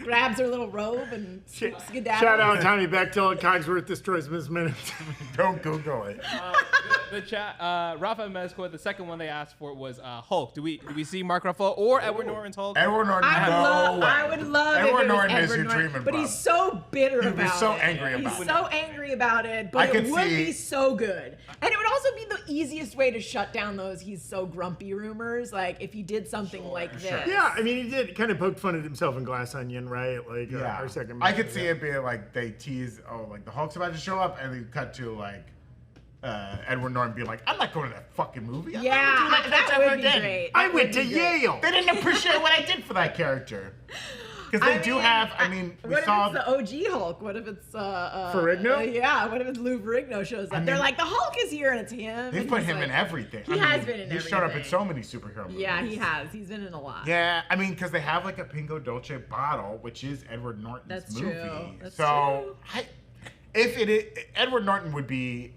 Grabs her little robe and skedaddles. Shout out Tommy Bechtel. Cogsworth destroys Miss Minutes. Don't Google it. The chat, Rafa Mezcua, the second one they asked for was Hulk. Do we see Mark Ruffalo or Edward Norton's Hulk? Edward Norton, I would love Edward it Norton if is your dream, but he's so bitter about it. He's so angry about it. He's so angry about it, but it would be so good. And it would also be the easiest way to shut down those he's so grumpy rumors, like if he did something like this. Yeah, I mean, he did kind of poke fun at himself in Glass Onion, right? Like our second movie. I could see it being like they tease, like the Hulk's about to show up, and they cut to like Edward Norton being like, I'm not going to that fucking movie. Yeah, that would be great. I went to Yale. They didn't appreciate what I did for that character. Because they do have, I mean, we what saw... if it's the OG Hulk? What if it's... Ferrigno? Yeah, what if it's Lou Ferrigno shows up? They're like, the Hulk is here, and it's him. They put him in everything. He has been in everything. He's showed up in so many superhero movies. Yeah, he has. He's been in a lot. Yeah, I mean, because they have like a Pingo Dolce bottle, which is Edward Norton's movie. That's so, true. If it is, Edward Norton would be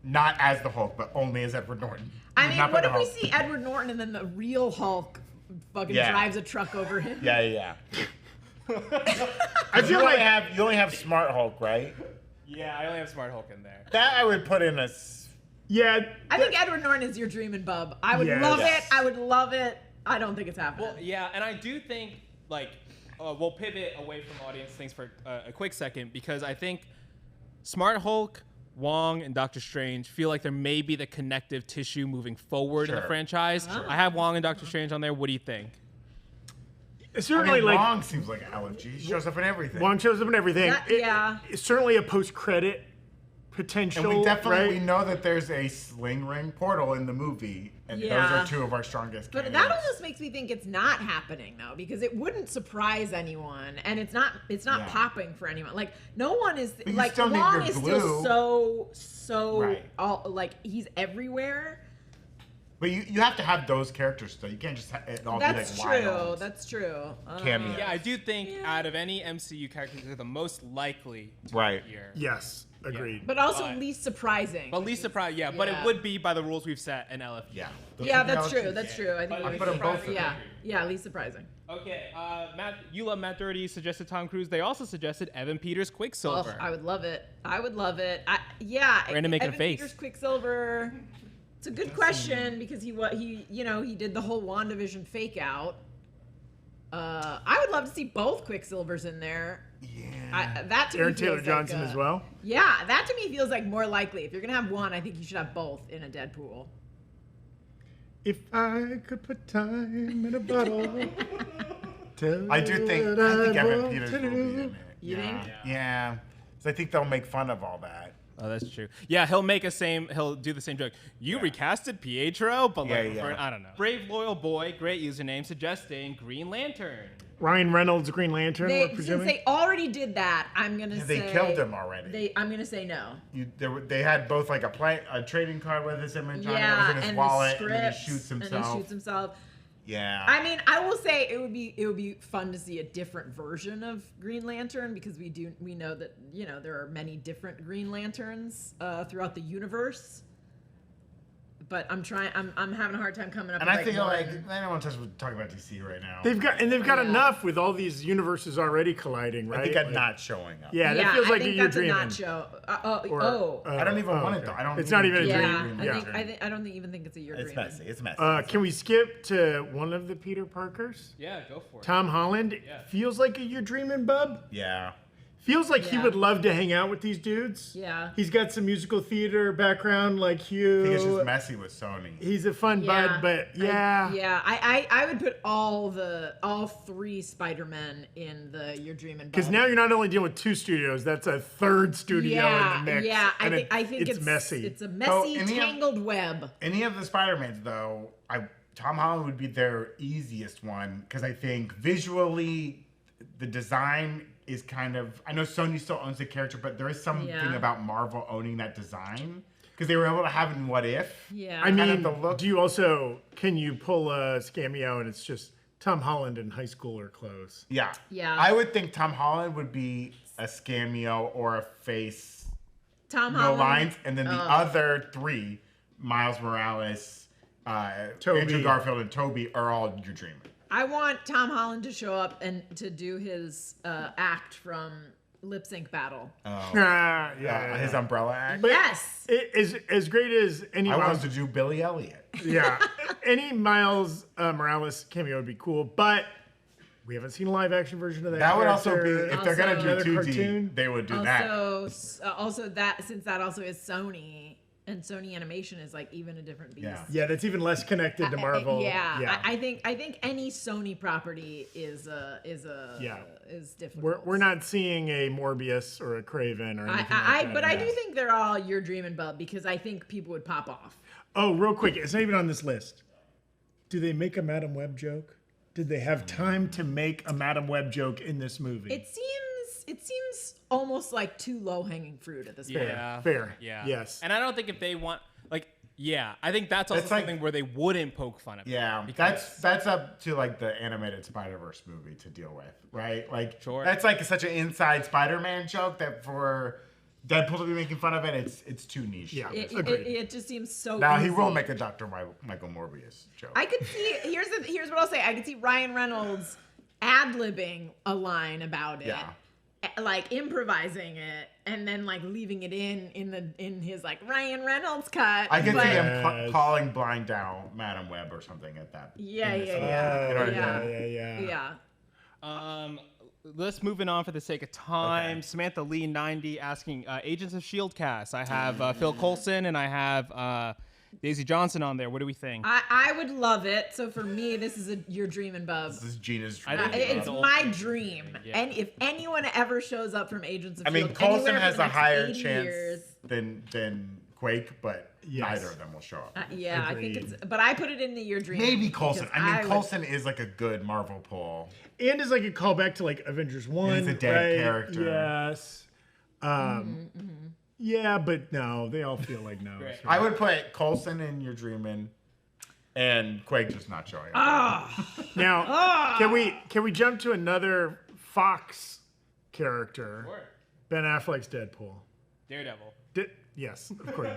not as the Hulk, but only as Edward Norton. I mean, what if we see Edward Norton and then the real Hulk fucking drives a truck over him? Yeah. I feel like you only have Smart Hulk, right? Yeah, I only have Smart Hulk in there. That I would put in a... Yeah. I think Edward Norton is your dreaming bub. I would love it. I would love it. I don't think it's happening. Well, yeah, and I do think, we'll pivot away from audience things for a quick second, because I think Smart Hulk, Wong, and Doctor Strange feel like there may be the connective tissue moving forward in the franchise. I have Wong and Doctor Strange on there. What do you think? Certainly, Wong seems like an LFG. He shows up in everything. Wong shows up in everything. It's certainly a post-credit potential. And we definitely right? know that there's a sling ring portal in the movie, and those are two of our strongest candidates. But that almost makes me think it's not happening though, because it wouldn't surprise anyone, and it's not popping for anyone. Like no one is like Wong is still so like he's everywhere. But you have to have those characters still. You can't just it all be like wild. That's true. Cameos. Yeah, I do think out of any MCU characters, they're the most likely to appear. Yes, agreed. Yeah. But also least surprising. But least surprising, but it would be by the rules we've set in LFG. Yeah, that's true. That's true. I think I put them both. Yeah, least surprising. Okay, Matt, you love Matt Doherty suggested Tom Cruise. They also suggested Evan Peters Quicksilver. Oh, I would love it. Brandon making a face. Peters Quicksilver. It's a good question because he did the whole WandaVision fake out. I would love to see both Quicksilvers in there. Yeah. That to Aaron me Taylor feels Johnson like, as well. Yeah, that to me feels like more likely. If you're gonna have one, I think you should have both in a Deadpool. If I could put time in a bottle. I think Evan Peters will be in it. You think? Yeah. So I think they'll make fun of all that. Oh, that's true. Yeah, he'll do the same joke. You recasted Pietro, but I don't know. Brave Loyal Boy, great username, suggesting Green Lantern. Ryan Reynolds, Green Lantern, we're presuming? Since they already did that, I'm going to say... They killed him already. I'm going to say no. They had both like a trading card with his image on it. It was in his wallet, and then he shoots himself. Yeah. I mean, I will say it would be fun to see a different version of Green Lantern, because we know that there are many different Green Lanterns throughout the universe. But I'm having a hard time coming up. And I feel like I don't want to talk about DC right now. They've got enough with all these universes already colliding, right? I think I'm not showing up. Yeah, that feels like you're dreaming. Not show. I don't even want it though. I don't. It's not even a dream. I don't even think it's a year dream. It's messy. Can we skip to one of the Peter Parkers? Yeah, go for it. Tom Holland feels like a you're dreaming, bub. Yeah. Feels like he would love to hang out with these dudes. Yeah. He's got some musical theater background like Hugh. I think it's just messy with Sony. He's a fun bud, but I would put all three Spider-Men in the You're Dreaming. Because now you're not only dealing with two studios, that's a third studio in the mix. Yeah, I think it's messy. It's a messy, tangled web. Any of the Spider-Mans though, Tom Holland would be their easiest one, because I think visually the design is kind of, I know Sony still owns the character, but there is something about Marvel owning that design, because they were able to have it in What If. Yeah. I mean, can you pull a cameo and it's just Tom Holland in high schooler clothes? Yeah. Yeah. I would think Tom Holland would be a cameo or a face. Tom no Holland. Lines, and then the other three, Miles Morales, Andrew Garfield, and Toby, are all You're Dreaming. I want Tom Holland to show up and to do his act from Lip Sync Battle. His umbrella act. But yes. As great as any. I want him to do Billy Elliot. Yeah. Any Miles Morales cameo would be cool, but we haven't seen a live action version of that. That would also be, if Also, they're going to do 2D, cartoon. they would do that. Also, that since that also is Sony, and Sony Animation is like even a different beast. Yeah, that's even less connected to Marvel. I think any Sony property is difficult. We're not seeing a Morbius or a Craven or anything like that. But I do think they're all You're Dreaming, bub, because I think people would pop off. Oh, real quick, it's not even on this list. Do they make a Madam Web joke? did they have time to make a Madam Web joke in this movie? It seems almost like too low-hanging fruit at this point. Fair. Yeah. Yes. And I don't think if they want, like, I think that's also something where they wouldn't poke fun at. Yeah, that's up to like the animated Spider-Verse movie to deal with, right? Like, that's like such an inside Spider-Man joke that for Deadpool to be making fun of it, it's too niche. Yeah, it just seems so. Now easy. he will make a Dr. Michael Morbius joke. I could see. Here's what I'll say. I could see Ryan Reynolds ad-libbing a line about it. Yeah. Like improvising it and then like leaving it in his like Ryan Reynolds cut. I can see him calling blind down Madam Web or something at that. Yeah. Let's moving on for the sake of time. Okay. Samantha Lee 90 asking Agents of S.H.I.E.L.D. cast. I have Phil Coulson and I have Daisy Johnson on there. What do we think? I would love it. So for me, this is your dream and Bub. This is Gina's dream. It's my dream. Yeah. And if anyone ever shows up from Agents of S.H.I.E.L.D., Coulson has a higher chance than Quake, but neither of them will show up. I think it's. But I put it in the your dream. Maybe Coulson. Coulson is like a good Marvel pull, and is like a callback to like Avengers 1. He's a dead character. Yes. Yeah, but no, they all feel like no. Right. I would put Coulson in You're Dreaming, and Quake just not showing up. Now, can we jump to another Fox character? Sure. Ben Affleck's Deadpool. Daredevil. Yes, of course.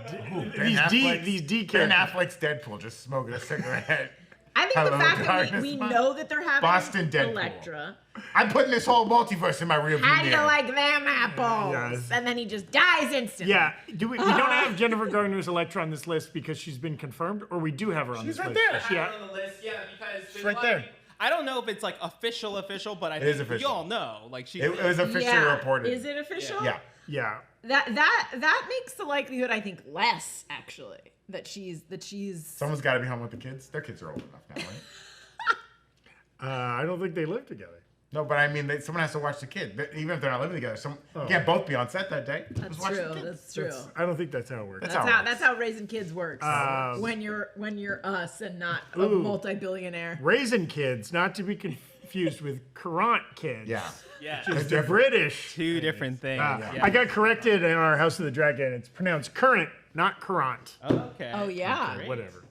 These D characters. Ben Affleck's Deadpool, just smoking a cigarette. I think the fact that we know that they're having Boston Deadpool. Elektra. I'm putting this whole multiverse in my rearview mirror. How do you like them apples? Yes. And then he just dies instantly. Yeah. We don't have Jennifer Garner's Elektra on this list because she's been confirmed, or we do have her on this list? She's right there. Yeah. On the list, because she's right there. I don't know if it's like official, but I think you all know. Like it was officially reported. Is it official? Yeah. That makes the likelihood, I think, less actually. That she's. Someone's got to be home with the kids. Their kids are old enough now, right? I don't think they live together. No, but I mean, someone has to watch the kid. Even if they're not living together, you can't both be on set that day. That's true. I don't think that's how it works. That's how raising kids works. When you're us and not a multi-billionaire. Raising kids, not to be confused with current kids. Yeah. Just the British. Two different things. I got corrected in our House of the Dragon. It's pronounced current, not current. Oh, okay. Oh, yeah. Great. Whatever.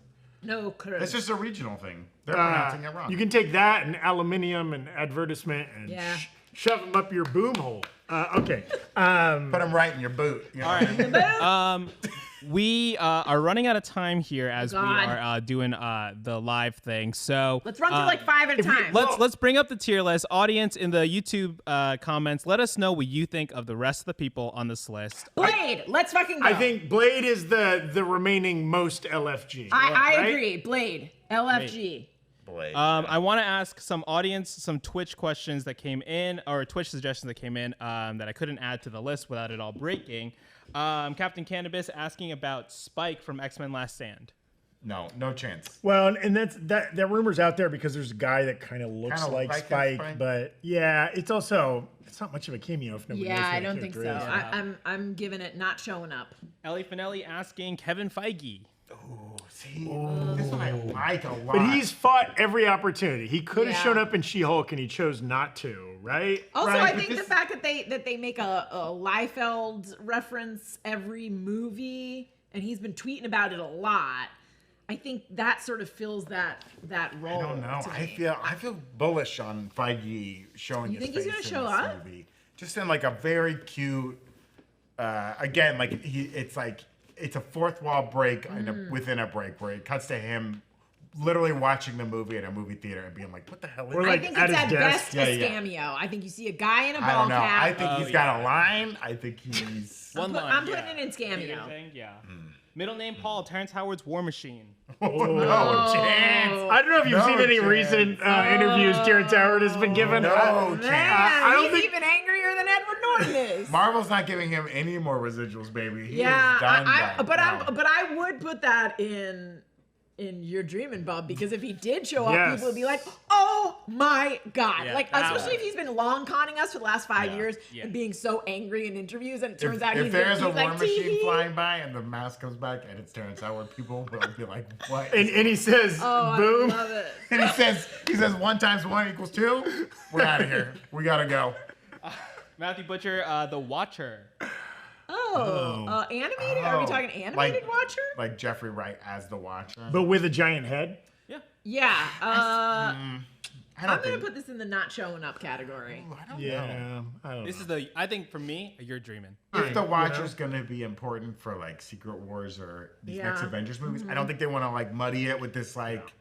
No, current. It's just a regional thing. They're pronouncing it wrong. You can take that and aluminium and advertisement and shove them up your boom hole. Okay. Put them right in your boot. You know? All right. We are running out of time here as we are doing the live thing. So let's run through like 5 at a time. Let's bring up the tier list. Audience in the YouTube comments, let us know what you think of the rest of the people on this list. Blade, let's fucking go. I think Blade is the remaining most LFG. I agree. Blade, LFG. Blade. I want to ask some audience some Twitch questions that came in, or Twitch suggestions that came in that I couldn't add to the list without it all breaking. Captain Cannabis asking about Spike from X-Men Last Stand. No chance. Well, and that rumor's out there because there's a guy that kind of looks like Spike, but it's not much of a cameo if nobody knows who I don't think so. Yeah. I'm giving it not showing up. Ellie Finelli asking Kevin Feige. Oh, see, this one I like a lot. But he's fought every opportunity. He could have shown up in She-Hulk, and he chose not to, right? Also, I think the fact that they make a Liefeld reference every movie, and he's been tweeting about it a lot. I think that sort of fills that role. I don't know. I feel bullish on Feige showing his face in this movie. Just in like a very cute. Again, like it's a fourth wall break within a break where it cuts to him literally watching the movie at a movie theater and being like, what the hell is that? I think it's at best a cameo. I think you see a guy in a ball cap. I think he's got a line. I think he's... I'm putting it in cameo. Middle name Paul, Terrence Howard's War Machine. No chance. I don't know if you've seen any recent interviews Terrence Howard has been given. No chance. I don't think... even angrier than Edward Norton is. Marvel's not giving him any more residuals, baby. He is done. But I would put that in You're Dreaming, Bob, because if he did show up, people would be like, oh Oh my God. Yeah, like, especially if he's been long conning us for the last 5 years and being so angry in interviews, and it turns out if there's a war like, machine flying by and the mask comes back and it's Terrence Howard, people will be like, what? And he says, boom. I love it. And he says 1 × 1 = 2. We're out of here. We gotta go. Matthew Butcher, The Watcher. Animated? Are we talking animated Watcher? Like Jeffrey Wright as the Watcher. But with a giant head? Yeah. I'm I gonna put this in the not showing up category. I don't know. I don't This know. is I think for me, you're dreaming. If the Watcher's gonna be important for like Secret Wars or these next Avengers movies, I don't think they want to like muddy it with this like,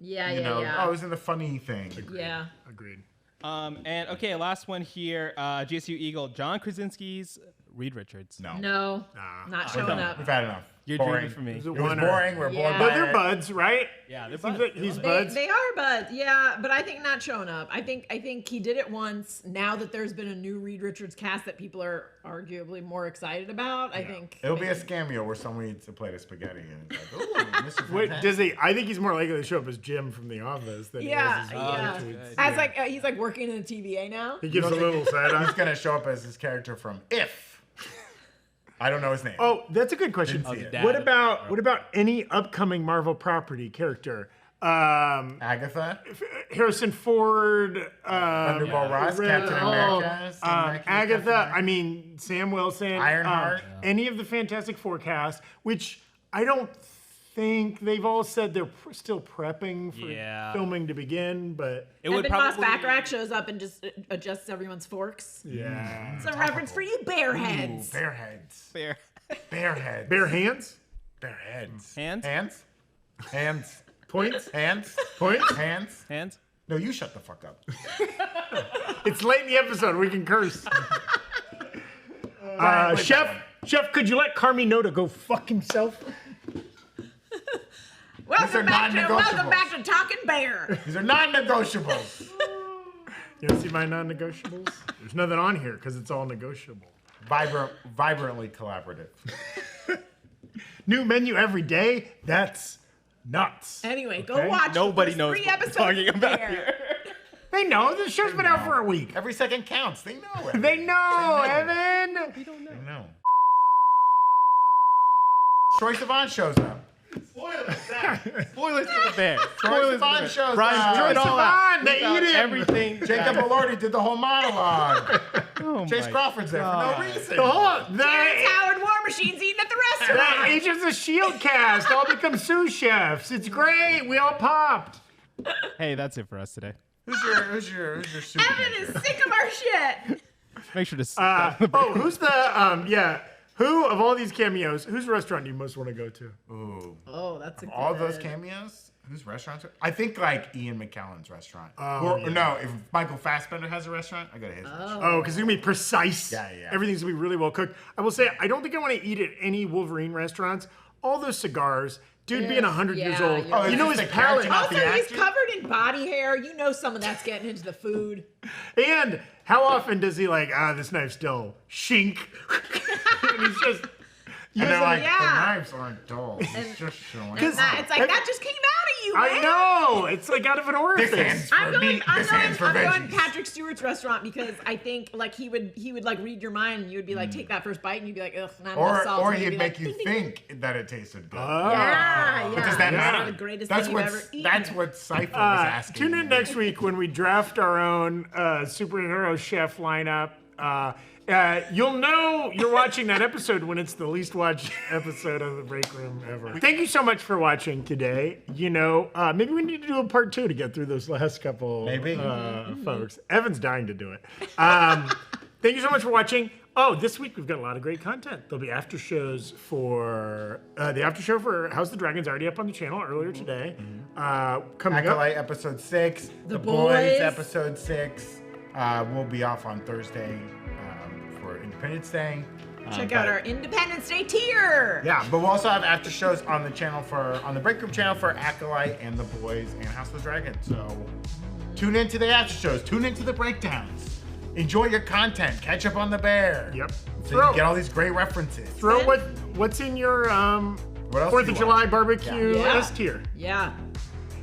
oh, it was in the funny thing. Yeah. Agreed. And okay, last one here. GSU Eagle, John Krasinski's Reed Richards. No. Not showing up. We've had enough. You're boring. dreaming for me. It It was boring. We're bored by But they're it. buds, right? Yeah, they're Seems buds. like he's buds. They are buds, yeah, but I think not showing up. I think he did it once. Now that there's been a new Reed Richards cast that people are arguably more excited about, I think It'll be a cameo where someone eats a plate of spaghetti and it's like, ooh, Mr. Wait, Fantastic. does he? I think he's more likely to show up as Jim from The Office than he is as yeah. Reed Richards. As like he's like working in the TVA now. He gives a little side He's eye. gonna show up as his character from If. I don't know his name. Oh, that's a good question. Didn't see it. Dad. What about any upcoming Marvel property character? Agatha, Harrison Ford, Thunderbolt Ross, Captain America, Agatha. I mean, Sam Wilson, Ironheart. any of the Fantastic Four cast, which I don't think they've all said they're still prepping for filming to begin, but It would Evan Moss probably Backrack shows up and just adjusts everyone's forks. yeah, It's a reference for you bearheads. Bare heads. fair. Bare heads. bare hands, Bare heads. Hands? Hands. Hands. points, Hands. points. Hands. Hands. No, you shut the fuck up. It's late in the episode. We can curse. Chef, could you let Carmi know to go fuck himself? Welcome back non-negotiables. to Talking Bear. These are non-negotiables. You don't see my non-negotiables? There's nothing on here because it's all negotiable. Vibrantly collaborative. New menu every day? That's nuts. Anyway, go Okay. watch. Nobody the knows first 3 what we're episodes talking of about Bear. here. They know. The show's been out for a week. Every second counts. They know it. They know, Evan. They know. Troye Sivan shows up. Spoilers for the Bear. Troye Sivan shows Brian drew up. it all out. They eat him. Everything. Jacob Elordi did the whole monologue. Oh Chase my Crawford's there for no reason. The Terrence Howard War Machine's eating at the restaurant. Agents of S.H.I.E.L.D. cast all become sous chefs. It's great. We all popped. Hey, that's it for us today. Who's your super Evan is sick of our shit. Make sure to. Who's the who of all these cameos? Whose restaurant do you most want to go to? Ooh. Oh, that's a good. All those cameos? Whose restaurants? I think like Ian McKellen's restaurant. Oh, Or no, if Michael Fassbender has a restaurant, I go to his restaurant. Oh, because it's gonna be precise. Yeah. Everything's gonna be really well cooked. I will say, I don't think I want to eat at any Wolverine restaurants. All those cigars, dude, being 100 years old. yeah. You know it's his the palate. character, not Also, the he's actor? covered in body hair. You know some of that's getting into the food. And how often does he like, this knife's still shink? And he's just. And they're like, Yeah. the knives aren't dull. It's just showing. It's like that just came out of you, man. I know. It's like out of an orifice. This I'm going for veggies. Patrick Stewart's restaurant because I think like he would like read your mind and you would be like take that first bite and you'd be like ugh not enough salt. Or And he'd be make like, you ding, ding, ding. think that it tasted good. Yeah. But does that matter? The greatest That's thing you've what ever eaten. that's what Cypher was asking. Tune in next week when we draft our own superhero chef lineup. You'll know you're watching that episode when it's the least watched episode of the Breakroom ever. Thank you so much for watching today. You know, maybe we need to do a part 2 to get through those last couple folks. Evan's dying to do it. Thank you so much for watching. Oh, this week we've got a lot of great content. There'll be after shows for the after show for House of the Dragon's already up on the channel earlier today. Coming up. Acolyte episode 6. The Boys episode 6. We'll be off on Thursday for Independence Day. Check out our Independence Day tier. Yeah, but we'll also have after shows on the channel on the Breakroom channel for Acolyte and The Boys and House of the Dragon. So tune into the after shows. Tune into the breakdowns. Enjoy your content. Catch up on the Bear. Yep. So you can get all these great references. Throw what's in your What else 4th do of you July want? barbecue Yeah. S tier. Yeah.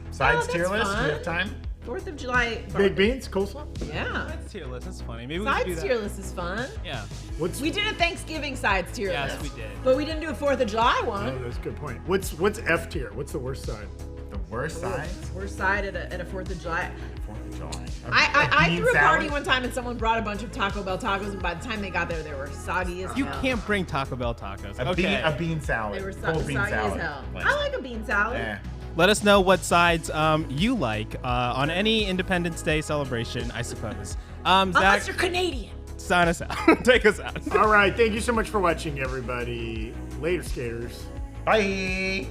Besides Oh, tier that's list, do you fun. have time? 4th of July. Baked beans, coleslaw. Yeah. That's tier list. That's funny. Maybe we Sides should do that. tier list is fun. Yeah. We did a Thanksgiving sides tier list. Yes, we did. But we didn't do a 4th of July one. Oh, that's a good point. What's F tier? What's the worst side? The worst side? Worst side at a 4th of July. 4th of July. I threw a party one time and someone brought a bunch of Taco Bell tacos, and by the time they got there, they were soggy as hell. You can't bring Taco Bell tacos. A bean salad. They were Full soggy bean as salad. hell. I like a bean salad. Yeah. Let us know what sides you like on any Independence Day celebration, I suppose. Unless Zach, you're Canadian. sign us out. Take us out. All right. Thank you so much for watching, everybody. Later, skaters. Bye.